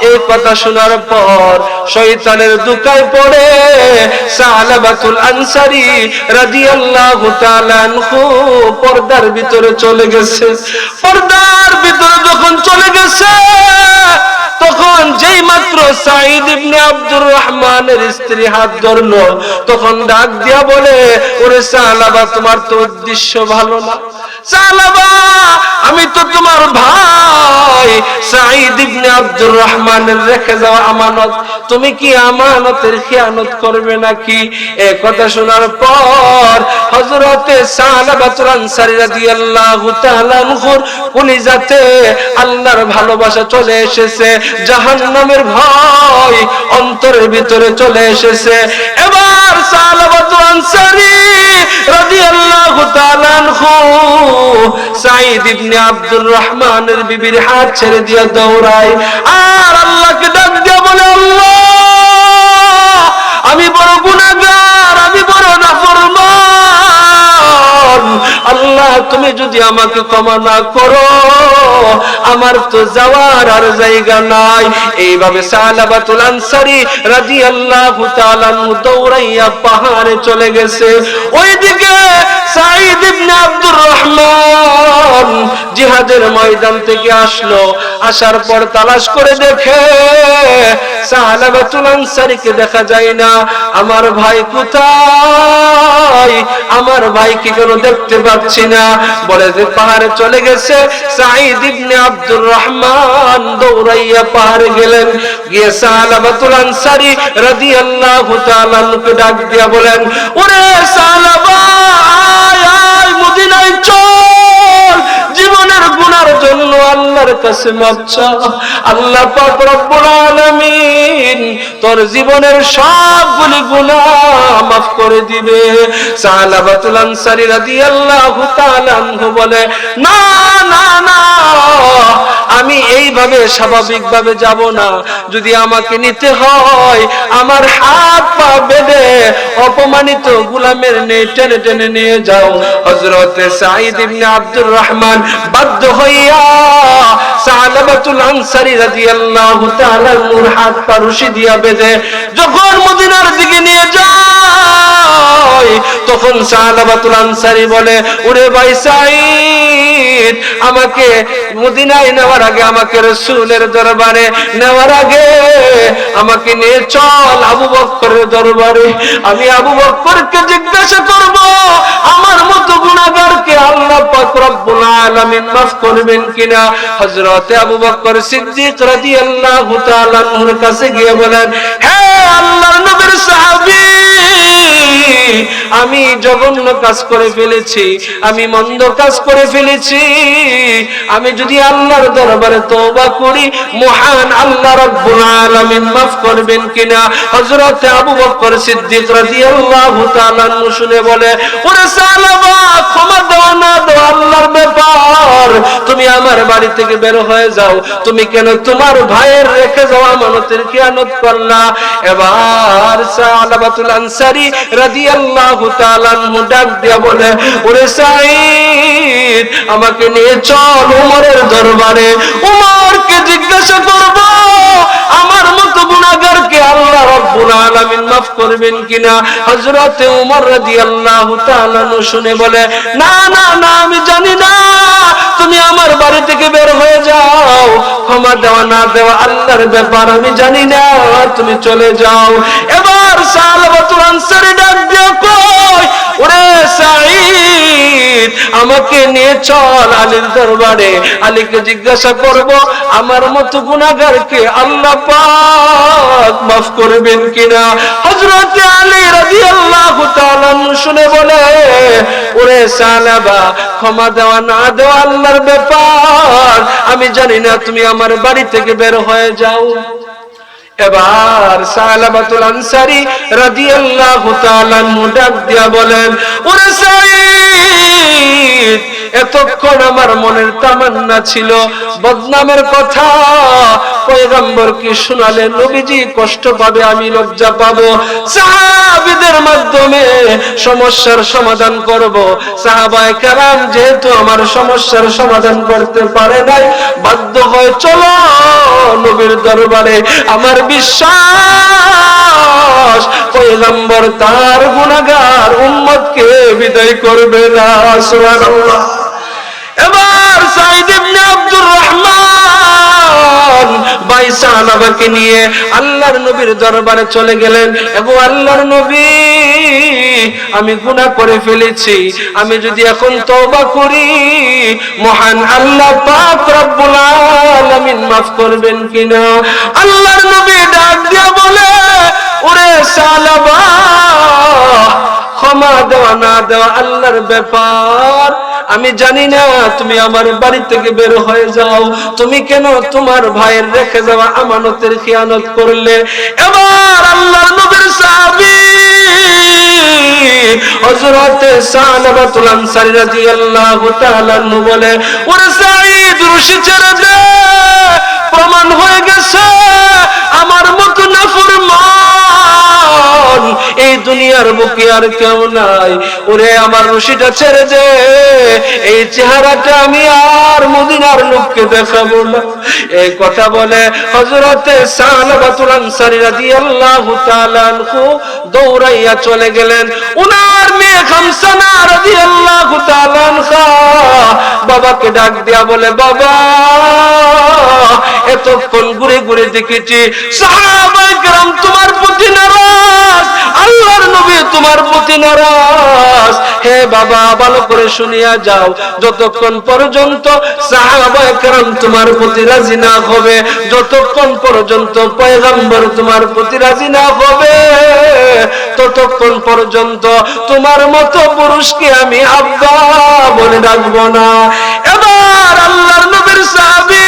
এই কথা শোনার পর শয়তানের ধোঁকায় পড়ে সালাবাতুল আনসারী রাদিয়াল্লাহু তাআলা আনহু পর্দার ভিতরে চলে গেছে। পর্দার ভিতরে যখন চলে গেছে, তখন যেই মাত্র সাঈদ ইবনে আব্দুর রহমানের স্ত্রী হাত ধরলো, তখন ডাক দিয়া বলে, ওরে সালাবা তোমার তো উদ্দেশ্য ভালো না, সালাবা আমি তো তোমার ভাই সাঈদ ইবনে আব্দুর রহমানের রেখে যাওয়া আমানত, তুমি কি আমানতের খেয়ানত করবে নাকি? এই কথা শোনার পর হযরতে সালাবাতুল আনসারী রাদিয়াল্লাহু তাআলা আনহুর কলিজাতে আল্লাহর ভালোবাসা চলে এসেছে, জাহান্নামের ভয় অন্তরের ভিতরে চলে এসেছে। এবার সালাবাতুল আনসারী রাদিয়াল্লাহু তাআলা আনহু সাঈদ ইবনে আব্দুর রহমানের বিবির হাত ছেড়ে দিয়ে দৌড়ায় আর আল্লাহকে ডাক দিয়ে বলে, আল্লাহ আমি বড় গুনাহগার, আমি বড় নাফরমান, আল্লাহ তুমি যদি আমাকে ক্ষমা না করো আমার তো যাওয়ার আর জায়গা নাই। এইভাবে সালাবাতুল আনসারী রাদিয়াল্লাহু তাআলা দৌড়াইয়া পাহাড়ে চলে গেছে। ওইদিকে সাঈদ ইবনে আব্দুর রহমান জিহাদের ময়দান থেকে আসলো, আসার পর তালাশ করে দেখে সালাবাতুল আনসারীকে দেখা যায় না। আমার ভাই কোথায়, আমার ভাইকে কেন দেখতে পাচ্ছি না? বলে যে পাহাড়ে চলে গেছে। সাঈদ ইবনে আব্দুর রহমান দৌড়াইয়া পাহাড়ে গেলেন, গিয়ে সালাবাতুল আনসারী রাদিয়াল্লাহু তাআলা আনহুকে ডাক দিয়া বলেন, ওরে সালাবা আয় আয় মদিনায় চল, জীবনের গুনার জন্য আল্লাহর কাছে মাফ চা, আল্লাহ পাক রব্বুল আলামিন তোর জীবনের সবগুলি গুনাহ মাফ করে দিবে। সালাবাতুল আনসারী রাদিয়াল্লাহু তাআলা আনহু বলে, না না না, আমি এইভাবে স্বাভাবিকভাবে যাব না, যদি আমাকে নিতে হয় আমার হাত পা বেঁধে অপমানিত গোলামের ন্যায় টেনে টেনে নিয়ে যাও। হযরতে সাঈদ ইবনে আব্দুর রহমান বাধ্য হইয়া সালাবাতুল আনসারী রাদিয়াল্লাহু তাআলা নূর হাত পা রশি দিয়া বেঁধে যখন মদিনার দিকে নিয়ে যায়, তখন সালাবাতুল আনসারী বলে, ওরে ভাই সাঈদ, আমাকে মদিনায় নেওয়ার আগে, আমাকে রাসূলের দরবারে নেওয়ার আগে আমাকে নিয়ে চল আবু বকরের দরবারে, আমি আবু বকরকে জিজ্ঞাসা করব আমার মতো গুনাহগারকে আল্লাহ পাক রব্বুল আলামিন মাফ করবেন কিনা। হযরতে আবু বকর সিদ্দিক রাদিয়াল্লাহু তাআলা আনহুর কাছে গিয়ে বলেন, হে আল্লাহর নবীর সাহাবী, আমি জঘন্য কাজ করে ফেলেছি, আমি মন্দ কাজ করে ফেলেছি, আমি যদি আল্লাহর দরবারে তওবা করি মহান আল্লাহ রাব্বুল আলামিন মাফ করবেন কিনা। হযরত আবু বকর সিদ্দিক রাদিয়াল্লাহু তাআলা শুনে বলে, ওরে সালাবা, ক্ষমা দাও না দাও আল্লাহর ব্যাপার, তুমি আমার বাড়ি থেকে বের হয়ে যাও, তুমি কেন তোমার ভাইয়ের রেখে যাওয়া আমানতের খেয়ানত করলা। এবার সালাবাতুল আনসারী রাদিয়াল্লাহু রাদিয়াল্লাহু তাআলা আনহু ডাক দিয়া বলে, ওরে সাঈদ, আমাকে নিয়ে চল উমরের দরবারে। উমরকে জিজ্ঞাসা করব আমার মতো গুনাহগারকে আল্লাহ রাব্বুল আলামিন মাফ করবেন কিনা। হযরত উমর রাদিয়াল্লাহু তাআলা শুনে বলে, না না না, আমি জানি না, তুমি আমার বাড়ি থেকে বের হয়ে যাও, ক্ষমা দেওয়া না দেওয়া আল্লাহর ব্যাপার, আমি জানি না, তুমি চলে যাও। এবার সাহাবাতুল আনসারী ডাক দিয়ে কয়, ওরে সাঈদ, আমাকে নিয়ে চল আলীর দরবারে। আলীকে জিজ্ঞাসা করব আমার মতো গুনাহগারকে আল্লাহ পাক মাফ করবেন কিনা। হযরত আলী রাদিয়াল্লাহু তাআলা শুনে বলে, ওরে সালাবা, ক্ষমা দেওয়া না দেওয়া আল্লাহর ব্যাপার, আমি জানি না, তুমি আমার বাড়ি থেকে বের হয়ে যাও। এবার সালাবাতুল আনসারী রাদিয়াল্লাহু তাআলা ডাক দিয়া বলেন, ওরে সাঈদ, এতক্ষণ আমার মনের তামান্না ছিল বদনামের কথা পয়গম্বরকে শোনালে নবীজি কষ্ট পাবে, আমি লজ্জা পাবো, সাহাবীদের মাধ্যমে সমস্যার সমাধান করব। সাহাবায়ে কেরাম যেহেতু আমার সমস্যার সমাধান করতে পারে নাই, বাধ্য হয়ে চলো নবীর দরবারে। আমার বিশ্বাস পয়গম্বর তার গুনাহগার উম্মতকে বিদায় করবে না। সুবহানাল্লাহ। এবার সাঈদ ইবনে আব্দুর রহমান ভাই সাহাবাকে নিয়ে আল্লাহর নবীর দরবারে চলে গেলেন এবং আল্লাহর নবী, আমি গুনাহ করে ফেলেছি, আমি যদি এখন তওবা করি মহান আল্লাহ পাক রব্বুল আলামিন মাফ করবেন কিনা। আল্লাহর নবী ডাক দিয়া বলে, ওরে সালাবা, ক্ষমা দেওয়া না দেওয়া আল্লাহর ব্যাপার, আমি জানি না, তুমি আমার বাড়ি থেকে বের হয়ে যাও। তুমি কেন তোমার ভাইয়ের রেখে যাওয়া আমানতের খিয়ানত করলে। এবার আল্লাহর নবীর সাহাবী হযরত সালাবাতুল আনসারী রাদিয়াল্লাহু তাআলা বলে, ওরে সাঈদ, রশি ছেড়ে দে, প্রমাণ হয়ে গেছে আমার মতো নাফরমান এই দুনিয়ার বুকে আর কেউ নাই। ওরে আমার রশিটা ছেড়ে দে, এই চেহারাটা আমি আর মদিনার লোককে দেখাবো না। এই কথা বলে হযরত সালাবাতুল আনসারী রাদিয়াল্লাহু তাআলা আনহু দৌড়াইয়া চলে গেলেন। উনার মেয়ে খামসানা রাদিয়াল্লাহু তাআলা আনহা বাবাকে ডাক দিয়া বলে, বাবা, এতক্ষণ ঘুরে ঘুরে দেখেছি সাহাবায়ে কেরাম তোমার প্রতি নারাজ, আল্লাহর নবী তোমার প্রতি নারাজ। হে বাবা, ভালো করে শুনিয়া যাও, যতক্ষণ পর্যন্ত সাহাবায়ে কেরাম তোমার প্রতি রাজি না হবে, যতক্ষণ পর্যন্ত পয়গম্বর তোমার প্রতি রাজি না হবে, ততক্ষণ পর্যন্ত তোমার মতো পুরুষকে আমি আব্বা বলে ডাকবো না। এবার আল্লাহর নবীর সাহাবী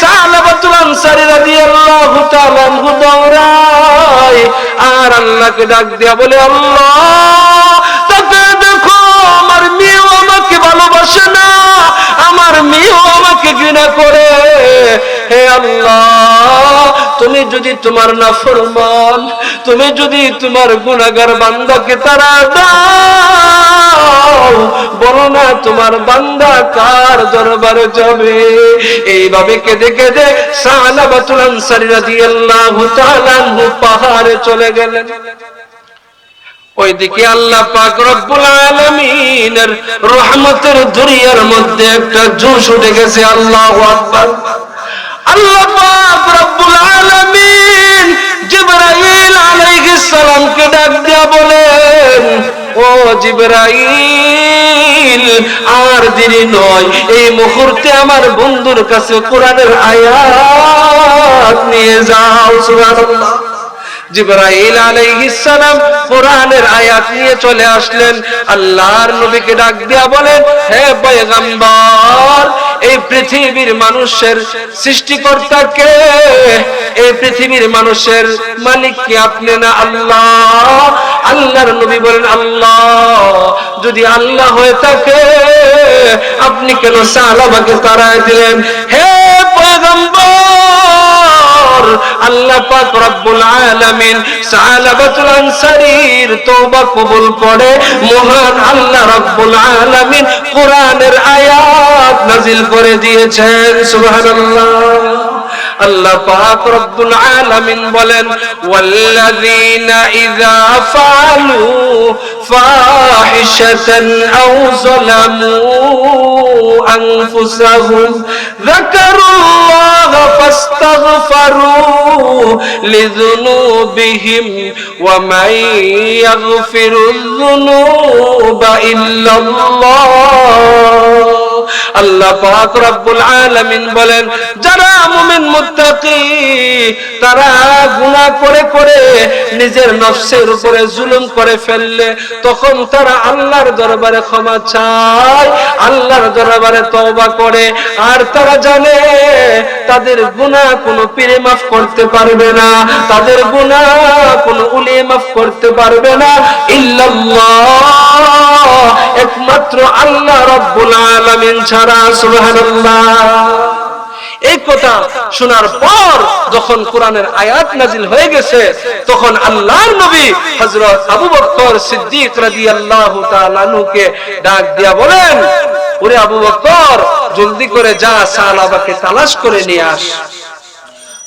সালাবাতুল আনসারী রাদিয়াল্লাহু তাআলা আনহু দৌড়ায় আর আল্লাহকে ডাক দিয়া বলে, আল্লাহ, তাকে দেখো, আমার মেয়েও আমাকে ভালোবাসে না, আমার মেয়েও আমাকে ঘৃণা করে। হে আল্লাহ, তুমি যদি তোমার নাফরমান, তুমি যদি তোমার গুনাহগার বান্দাকে তারা দাও, বলো না তোমার বান্দা কার দরবারে যাবে। এইভাবে কেঁদে কেঁদে সালাবাতুল আনসারী রাদিয়াল্লাহু তাআলা আনহু পাহাড়ে চলে গেলেন। ওইদিকে আল্লাহ পাক রব্বুল আলামিনের রহমতের দরিয়ার মধ্যে একটা জোশ উঠে গেছে। আল্লাহু আকবার। আল্লাহ পাক রব্বুল আলামিন জিবরাইল আলাইহিস সালামকে ডাক দিয়া বলেন, ও জিবরাইল, আর দেরি নয়, এই মুহূর্তে আমার বন্ধুর কাছে কোরআনের আয়াত নিয়ে যাও। সুবহানাল্লাহ। জিবরাইল আলাইহিস সালাম কোরআনের আয়াত নিয়ে চলে আসলেন। আল্লাহর নবীকে ডাক দিয়া বলেন, হে পয়গম্বর, এই পৃথিবীর মানুষের সৃষ্টিকর্তা কে? এই পৃথিবীর মানুষের মালিক কি আপনি না আল্লাহ? আল্লাহর নবী বলেন, আল্লাহ যদি আল্লাহ হয়ে থাকে আপনি কেন সাহাবাকে তাড়ায় দিলেন? হে পয়গম্বর, আল্লাহ পাক রব্বুল আলামিন সালাবাতুল আনসারীর তওবা কবুল করে মহান আল্লাহ রব্বুল আলামিন কোরআনের আয়াত নাযিল করে দিয়েছেন। সুবহানাল্লাহ। আল্লাহ পাক রব্বুল আলামিন বলেন ওয়াল্লাযীনা ইযা ফাআলু ফাহিশাতান আও যালামু আনফুসাহুম যাকারুল্লাহা ফাস্তাগফারু লিযুনুবিহিম ওয়া মান ইয়াগফিরুয যুনুবা ইল্লাল্লাহ। আল্লাহ পাক রব্বুল আলামিন বলেন যারা মুমিন মুত্তাকি তারা গুনাহ করে করে নিজের নফসের উপরে জুলুম করে ফেললে তখন তারা আল্লাহর দরবারে ক্ষমা চায়, আল্লাহর দরবারে তওবা করে। আর তারা জানে তাদের গুনাহ কোনো পীরে মাফ করতে পারবে না, তাদের গুনাহ কোনো ওলি মাফ করতে পারবে না ইল্লাল্লাহ, একমাত্র আল্লাহ রব্বুল আলামিন ছাড়া। সুবহানাল্লাহ। এই কথা শোনার পর যখন কোরআনের আয়াত নাজিল হয়ে গেছে তখন আল্লাহর নবী হযরত আবু বকর সিদ্দিক রাদিয়াল্লাহু তাআলা আনহুকে ডাক দিয়া বলেন, ওরে আবু বকর জলদি করে যা সাহাবাকে তালাশ করে নিয়ে আস।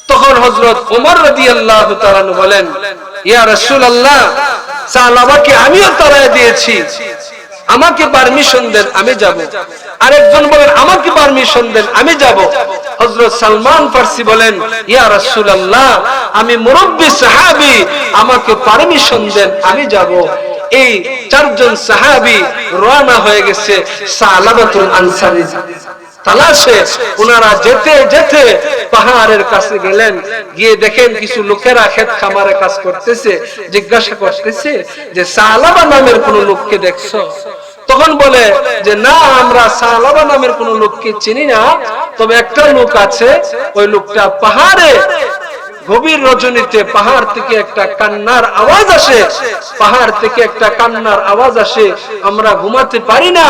তখন হযরত ওমর রাদিয়াল্লাহু তাআলা আনহু বলেন, ইয়া রাসূলুল্লাহ, সাহাবাকে আমিও তাড়ায় দিয়েছি, আমাকে পারমিশন দেন আমি যাব। আরেকজন বলেন আমাকে পারমিশন দেন আমি যাব। হযরত সালমান ফারসি বলেন, ইয়া রাসূলুল্লাহ, আমি মুরব্বি সাহাবী, আমাকে পারমিশন দেন আমি যাব। এই চারজন সাহাবী রওনা হয়ে গেছে সালাবাতুল আনসারী তালাশে। ওনারা যেতে যেতে পাহাড়ের কাছে গেলেন, গিয়ে দেখেন কিছু লোকেরা ক্ষেত খামারে কাজ করতেছে। জিজ্ঞাসা করতেছে যে সালাবা নামের কোন লোককে দেখছো? তখন বলে যে না, আমরা সালাবা নামের কোন লোককে চিনি না, তবে একটা লোক আছে, ওই লোকটা পাহাড়ে গভীর রজনীতে পাহাড় থেকে একটা কান্নার আওয়াজ আসে, পাহাড় থেকে একটা কান্নার আওয়াজ আসে, আমরা ঘুমাতে পারি না,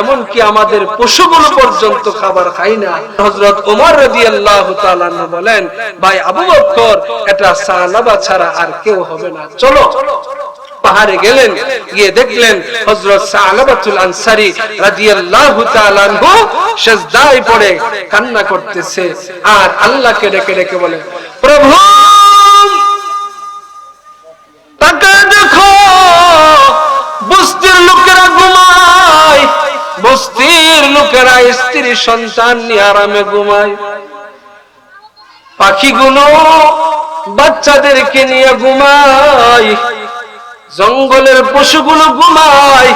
এমনকি আমাদের পশুগুলো পর্যন্ত খাবার খাই না। হযরত ওমর রাদিয়াল্লাহু তাআলা আনহু বলেন, ভাই আবু বকর, এটা সালাবা ছাড়া আর কেউ হবে না, চলো। পাহাড়ে গেলেন, গিয়ে দেখলেন হযরত সালাবাতুল আনসারী রাদিয়াল্লাহু তাআলা আনহু সিজদায় পড়ে কান্না করতেছে আর আল্লাহকে ডেকে ডেকে বলে, প্রভু তাকায় দেখো, বস্তির লোকেরা ঘুমায়, বস্তির লোকেরা স্ত্রী সন্তান নিয়ে আরামে ঘুমায়, পাখিগুলো বাচ্চাদেরকে নিয়ে ঘুমায়, জঙ্গলের পশুগুলো ঘুমায়,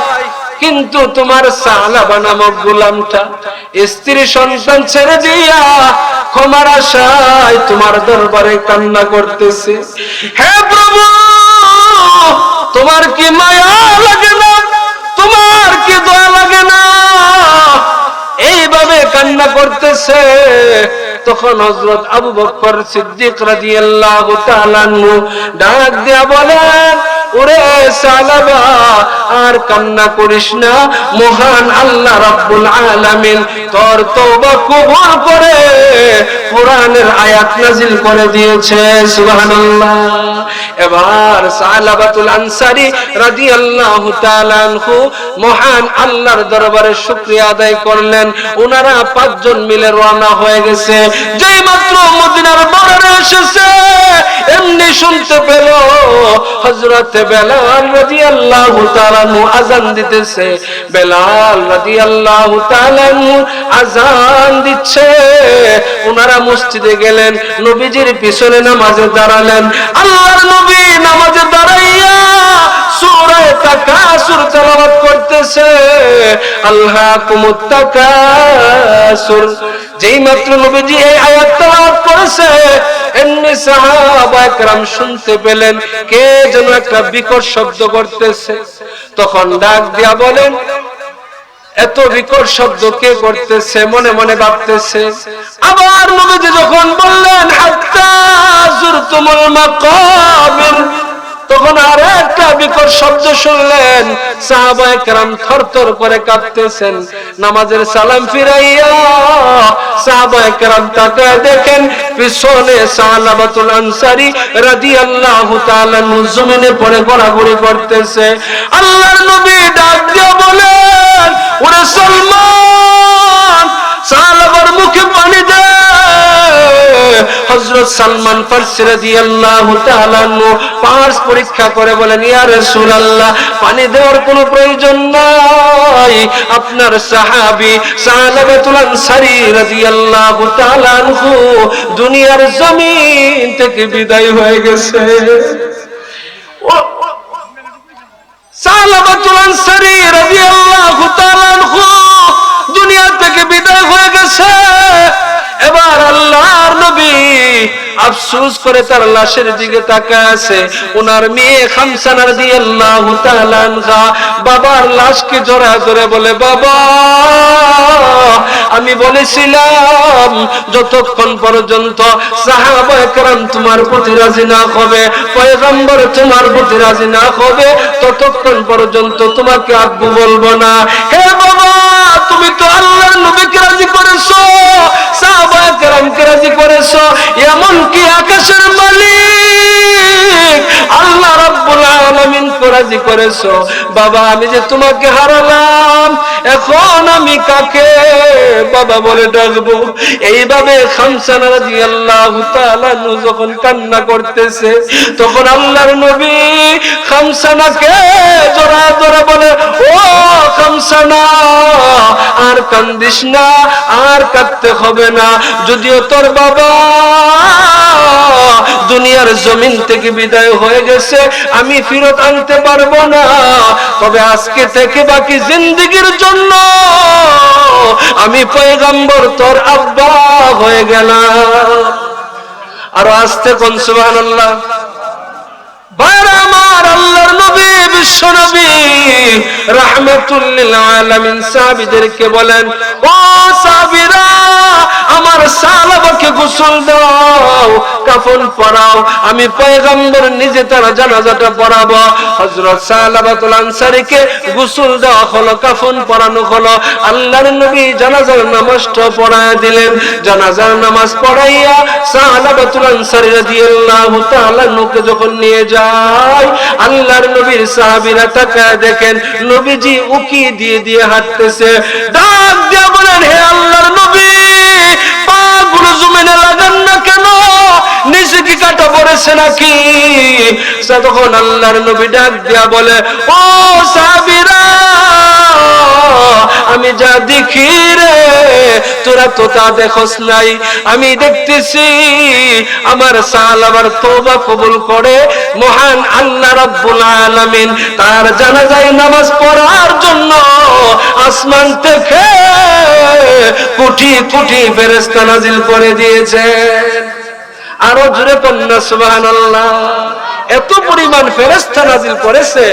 কিন্তু তোমার সালাবা নামক গোলামটা স্ত্রী সন্তান ছেড়ে দিয়া ক্ষমার আশায় তোমার দরবারে কান্না করতেছে। হে প্রভু, তোমার কি মায়া লাগে না? তোমার কি দয়া লাগে না? এইভাবে কান্না করতেছে। তখন হযরত আবু বকর সিদ্দিক রাদিয়াল্লাহু তাআলা আনহু ডাক দিয়া বলেন, ওরে সালাবা, আর কান্না করিস না, মহান আল্লাহ রাব্বুল আলামিন তোর তওবা কবুল করে কোরআনের আয়াত নাযিল করে দিয়েছে। সুবহানাল্লাহ। এবার সালাবাতুল আনসারী রাদিয়াল্লাহু তাআলা আনহু মহান আল্লাহর দরবারে শুকরিয়া আদায় করলেন। ওনারা পাঁচজন মিলে রওনা হয়ে গেছে। যেই মাত্র মদিনার বর্ডারে এসেছে, এমনি শুনতে পেল হযরত বেলাল রাদিয়াল্লাহু তাআলা আনহু আযান দিতেছে। বেলাল রাদিয়াল্লাহু তাআলা আনহু আযান দিচ্ছে। ওনারা মসজিদে গেলেন, নবীজির পিছনে নামাজে দাঁড়ালেন। আল্লাহর নবী নামাজে দাঁড়াইয়া সূরা তাকাসুর তেলাওয়াত করতেছে। আল্লাকুমুত তাকাসুর। যেই মাত্র নবীজি এই আয়াত তেলাওয়াত করেছে, এমনি সাহাবা کرام শুনতে পেলেন কে যেন একটা বিকট শব্দ করতেছে। তখন ডাক দিয়া বলেন, এত বিকট শব্দ কে করতেছে? মনে মনে ভাবতেছে। আবার নবীজি যখন বললেন হাত্তা যুরতুমুল মাকাবির, তখন আর একটা বিকট শব্দ শুনলেন, সাহাবায়ে কেরাম থরথর করে কাঁপতেছেন। নামাজের সালাম ফিরাইয়া সাহাবায়ে কেরাম তাকায় দেখেন পিছনে সালাবাতুল আনসারী রাদিয়াল্লাহু তাআলা জমিনে পড়ে গড়াগড়ি করতেছে। আল্লাহর নবী ডাক দিয়ে বলেন, ওরে সালমান, সালাবার মুখে পানি দে। হযরত সালমান ফারসি রাদিয়াল্লাহু তাআলা পার্স পরীক্ষা করে বলেন, ইয়া রাসূলুল্লাহ, পানি দেওয়ার কোনো প্রয়োজন নাই, আপনার সাহাবী সালাবাতুল আনসারী রাদিয়াল্লাহু তাআলা আনহু দুনিয়ার জমিন থেকে বিদায় হয়ে গেছে। সালাবাতুল আনসারী রাদিয়াল্লাহু তাআলা আনহু দুনিয়া থেকে বিদায় হয়ে গেছে। এবার আল্লাহর নবী আফসোস করে তার লাশের দিকে তাকায় আছে। ওনার মেয়ে খামসানা রাদিয়াল্লাহু তাআলা আনহা বাবার লাশকে জড়া ধরে বলে, বাবা, আমি বলেছিলাম যতক্ষণ পর্যন্ত সাহাবায়ে কেরাম তোমার প্রতি রাজি না হবে, পয়গম্বর তোমার প্রতি রাজি না হবে, ততক্ষণ পর্যন্ত তোমাকে আব্বু বলবো না। হে বাবা, তুমি তো আল্লাহর নবীকে রাজি করেছো, সাহাবায়ে কেরামকে রাজি করেছো, এমন কি আকাশের মালিক আল্লাহ রাব্বুল আলামিন কে রাজি করেছো। বাবা, আমি যে তোমাকে হারালাম, এখন আমি কাকে বাবা বলে ডাকবো? এইভাবে খামসানা রাদিয়াল্লাহু তাআলা যখন কান্না করতেছে, তখন আল্লাহর নবী খামসানাকে জড়া ধরে বলে, ও খামসানা, আর কান্দিস না, আর কাঁদতে হবে না। যদিও তোর বাবা দুনিয়ার জমিন থেকে বিদায় হয়ে গেছে, আমি ফিরত আনতে পারবো না, তবে আজকে থেকে বাকি জিন্দেগীর জন্য আমি পয়গম্বর তোর আব্বা হয়ে গেলাম। আর আস্তে কোন সুবহানাল্লাহ। বাইরে আমার আল্লাহর নবী, বিশ্ব নবী রাহমাতুল লিল আলামিন সাহাবীদেরকে বলেন, ও সাহাবীরা, আমার সাহাবাকে গোসল দাও, কাফন পরাও, আমি পয়গম্বর নিজে তার জানাজাটা পড়াবো। হযরত সালাবাতুল আনসারীকে গোসল দেওয়া হলো, কাফন পরানো হলো। আল্লাহর নবী জানাজার নামাজটা পড়ায় দিলেন। জানাজার নামাজ পড়াইয়া সালাবাতুল আনসারী রাদিয়াল্লাহু তাআলা নকে যখন নিয়ে যায়, আল্লাহর নবীর সাহাবীরা তাকায় দেখেন নবীজি উকি দিয়ে দিয়ে হাঁটতেছে। ডাক দিয়ে বলেন, হে আল্লাহর নবী, পাগুলো জমিনে লাগান না কেন? নিচে কি কাটা পড়েছে নাকি? তখন আল্লাহর নবী ডাক দিয়া বলে, ও সাহাবীরা, আমি যা দেখি রে, তোরা তো তা দেখোস নাই। আমি দেখতেছি আমার সাহাবার তওবা কবুল করে মহান আল্লাহ রাব্বুল আলামিন তার জানাজায় নামাজ পড়ার জন্য আসমান থেকে কোটি কোটি ফেরেশতা নাজিল করে দিয়েছেন। আরো জোরে কন্যা সুবহানাল্লাহ। এত পরিমাণ ফেরেশতা নাজিল করেছে,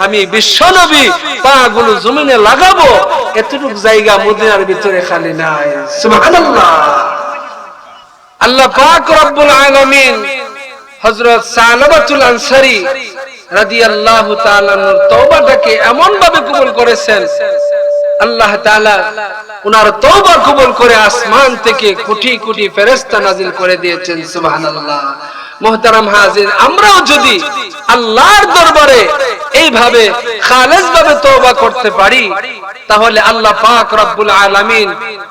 আমি বিশ্ব নবী পাগুলো জমিনে লাগাবো এতটুকু জায়গা মদিনার ভিতরে খালি নাই। সুবহানাল্লাহ। আল্লাহ পাক রব্বুল আলামিন হযরত সালাবাতুল আনসারী রাদিয়াল্লাহু তাআলার তওবাটাকে এমন ভাবে কবুল করেছেন, আল্লাহ তাআলা উনার তওবা কবুল করে আসমান থেকে কোটি কোটি ফেরেশতা নাজিল করে দিয়েছেন। সুবহানাল্লাহ। মুহতারাম হাজির, আমরাও যদি আল্লাহর দরবারে এইভাবে খালেস ভাবে তওবা করতে পারি, তাহলে আল্লাহ পাক রব্বুল আলামিন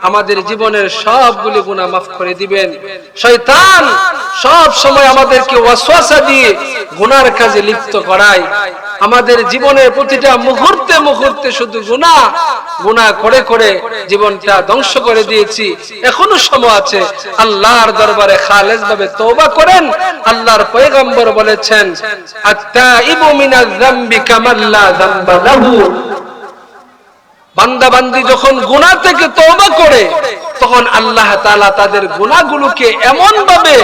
আমাদের জীবনের সবগুলো গুনাহ মাফ করে দিবেন। শয়তান সব সময় আমাদেরকে ওয়াসওয়াসা দিয়ে গুনার কাজে লিপ্ত করায়। আমাদের জীবনের প্রতিটা মুহূর্তে মুহূর্তে শুধু গুনাহ গুনাহ করে করে জীবনটা ধ্বংস করে দিয়েছি। এখনো সময় আছে, আল্লাহর দরবারে খালেস ভাবে তওবা করেন। আল্লাহর পয়গম্বর বলেছেন, আত-তাইবু মিনাজ যামবি কামাল্লা যামবা লাহু। বান্দা বান্দি যখন গুনাহ থেকে তওবা করে, তখন আল্লাহ তাআলা তাদের গুনাহগুলোকে এমন ভাবে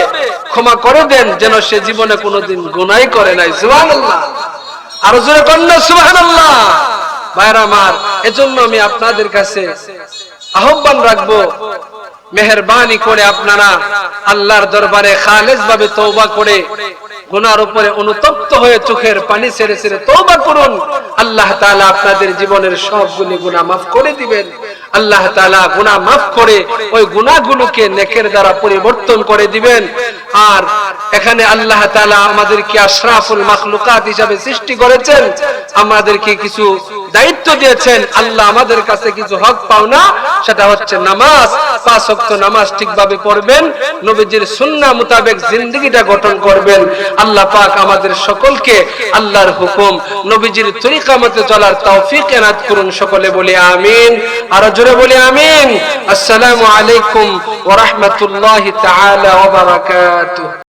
ক্ষমা করে দেন যেন সে জীবনে কোনোদিন গুনাহই করে নাই। সুবহানাল্লাহ। আর জোরে কন্যা সুবহানাল্লাহ। ভাইরা আমার, এজন্য আমি আপনাদের কাছে আহ্বান রাখবো, মেহেরবানি করে আপনারা আল্লাহর দরবারে খালেস ভাবে তওবা করে গুনার উপরে অনুতপ্ত হয়ে চোখের পানি ছেড়ে ছেড়ে তওবা করুন। আল্লাহ তাআলা আপনাদের জীবনের সবগুলো গুনাহ মাফ করে দিবেন। আল্লাহ তাআলা গুনাহ মাফ করে ওই গুনাহগুলোকে নেকের দ্বারা পরিবর্তন করে দিবেন। আর এখানে আল্লাহ তাআলা আমাদেরকে আশরাফুল মাখলুকাত হিসেবে সৃষ্টি করেছেন, আমাদেরকে কিছু দায়িত্ব দিয়েছেন। আল্লাহ আমাদের কাছে কিছু হক পাওনা, সেটা হচ্ছে নামাজ। 5 ওয়াক্ত নামাজ ঠিকভাবে পড়বেন, নবীজির সুন্নাহ মোতাবেক জিন্দেগিটা গঠন করবেন। আল্লাহ পাক আমাদের সকলকে আল্লাহর হুকুম নবীজির তরিকা মতে চলার তৌফিক এনায়েত করুন। সকলে বলি আমিন, আর জোরে বলি আমিন। আসসালামু আলাইকুম ওয়া রাহমাতুল্লাহি তাআলা ওয়া বারাকাতুহু।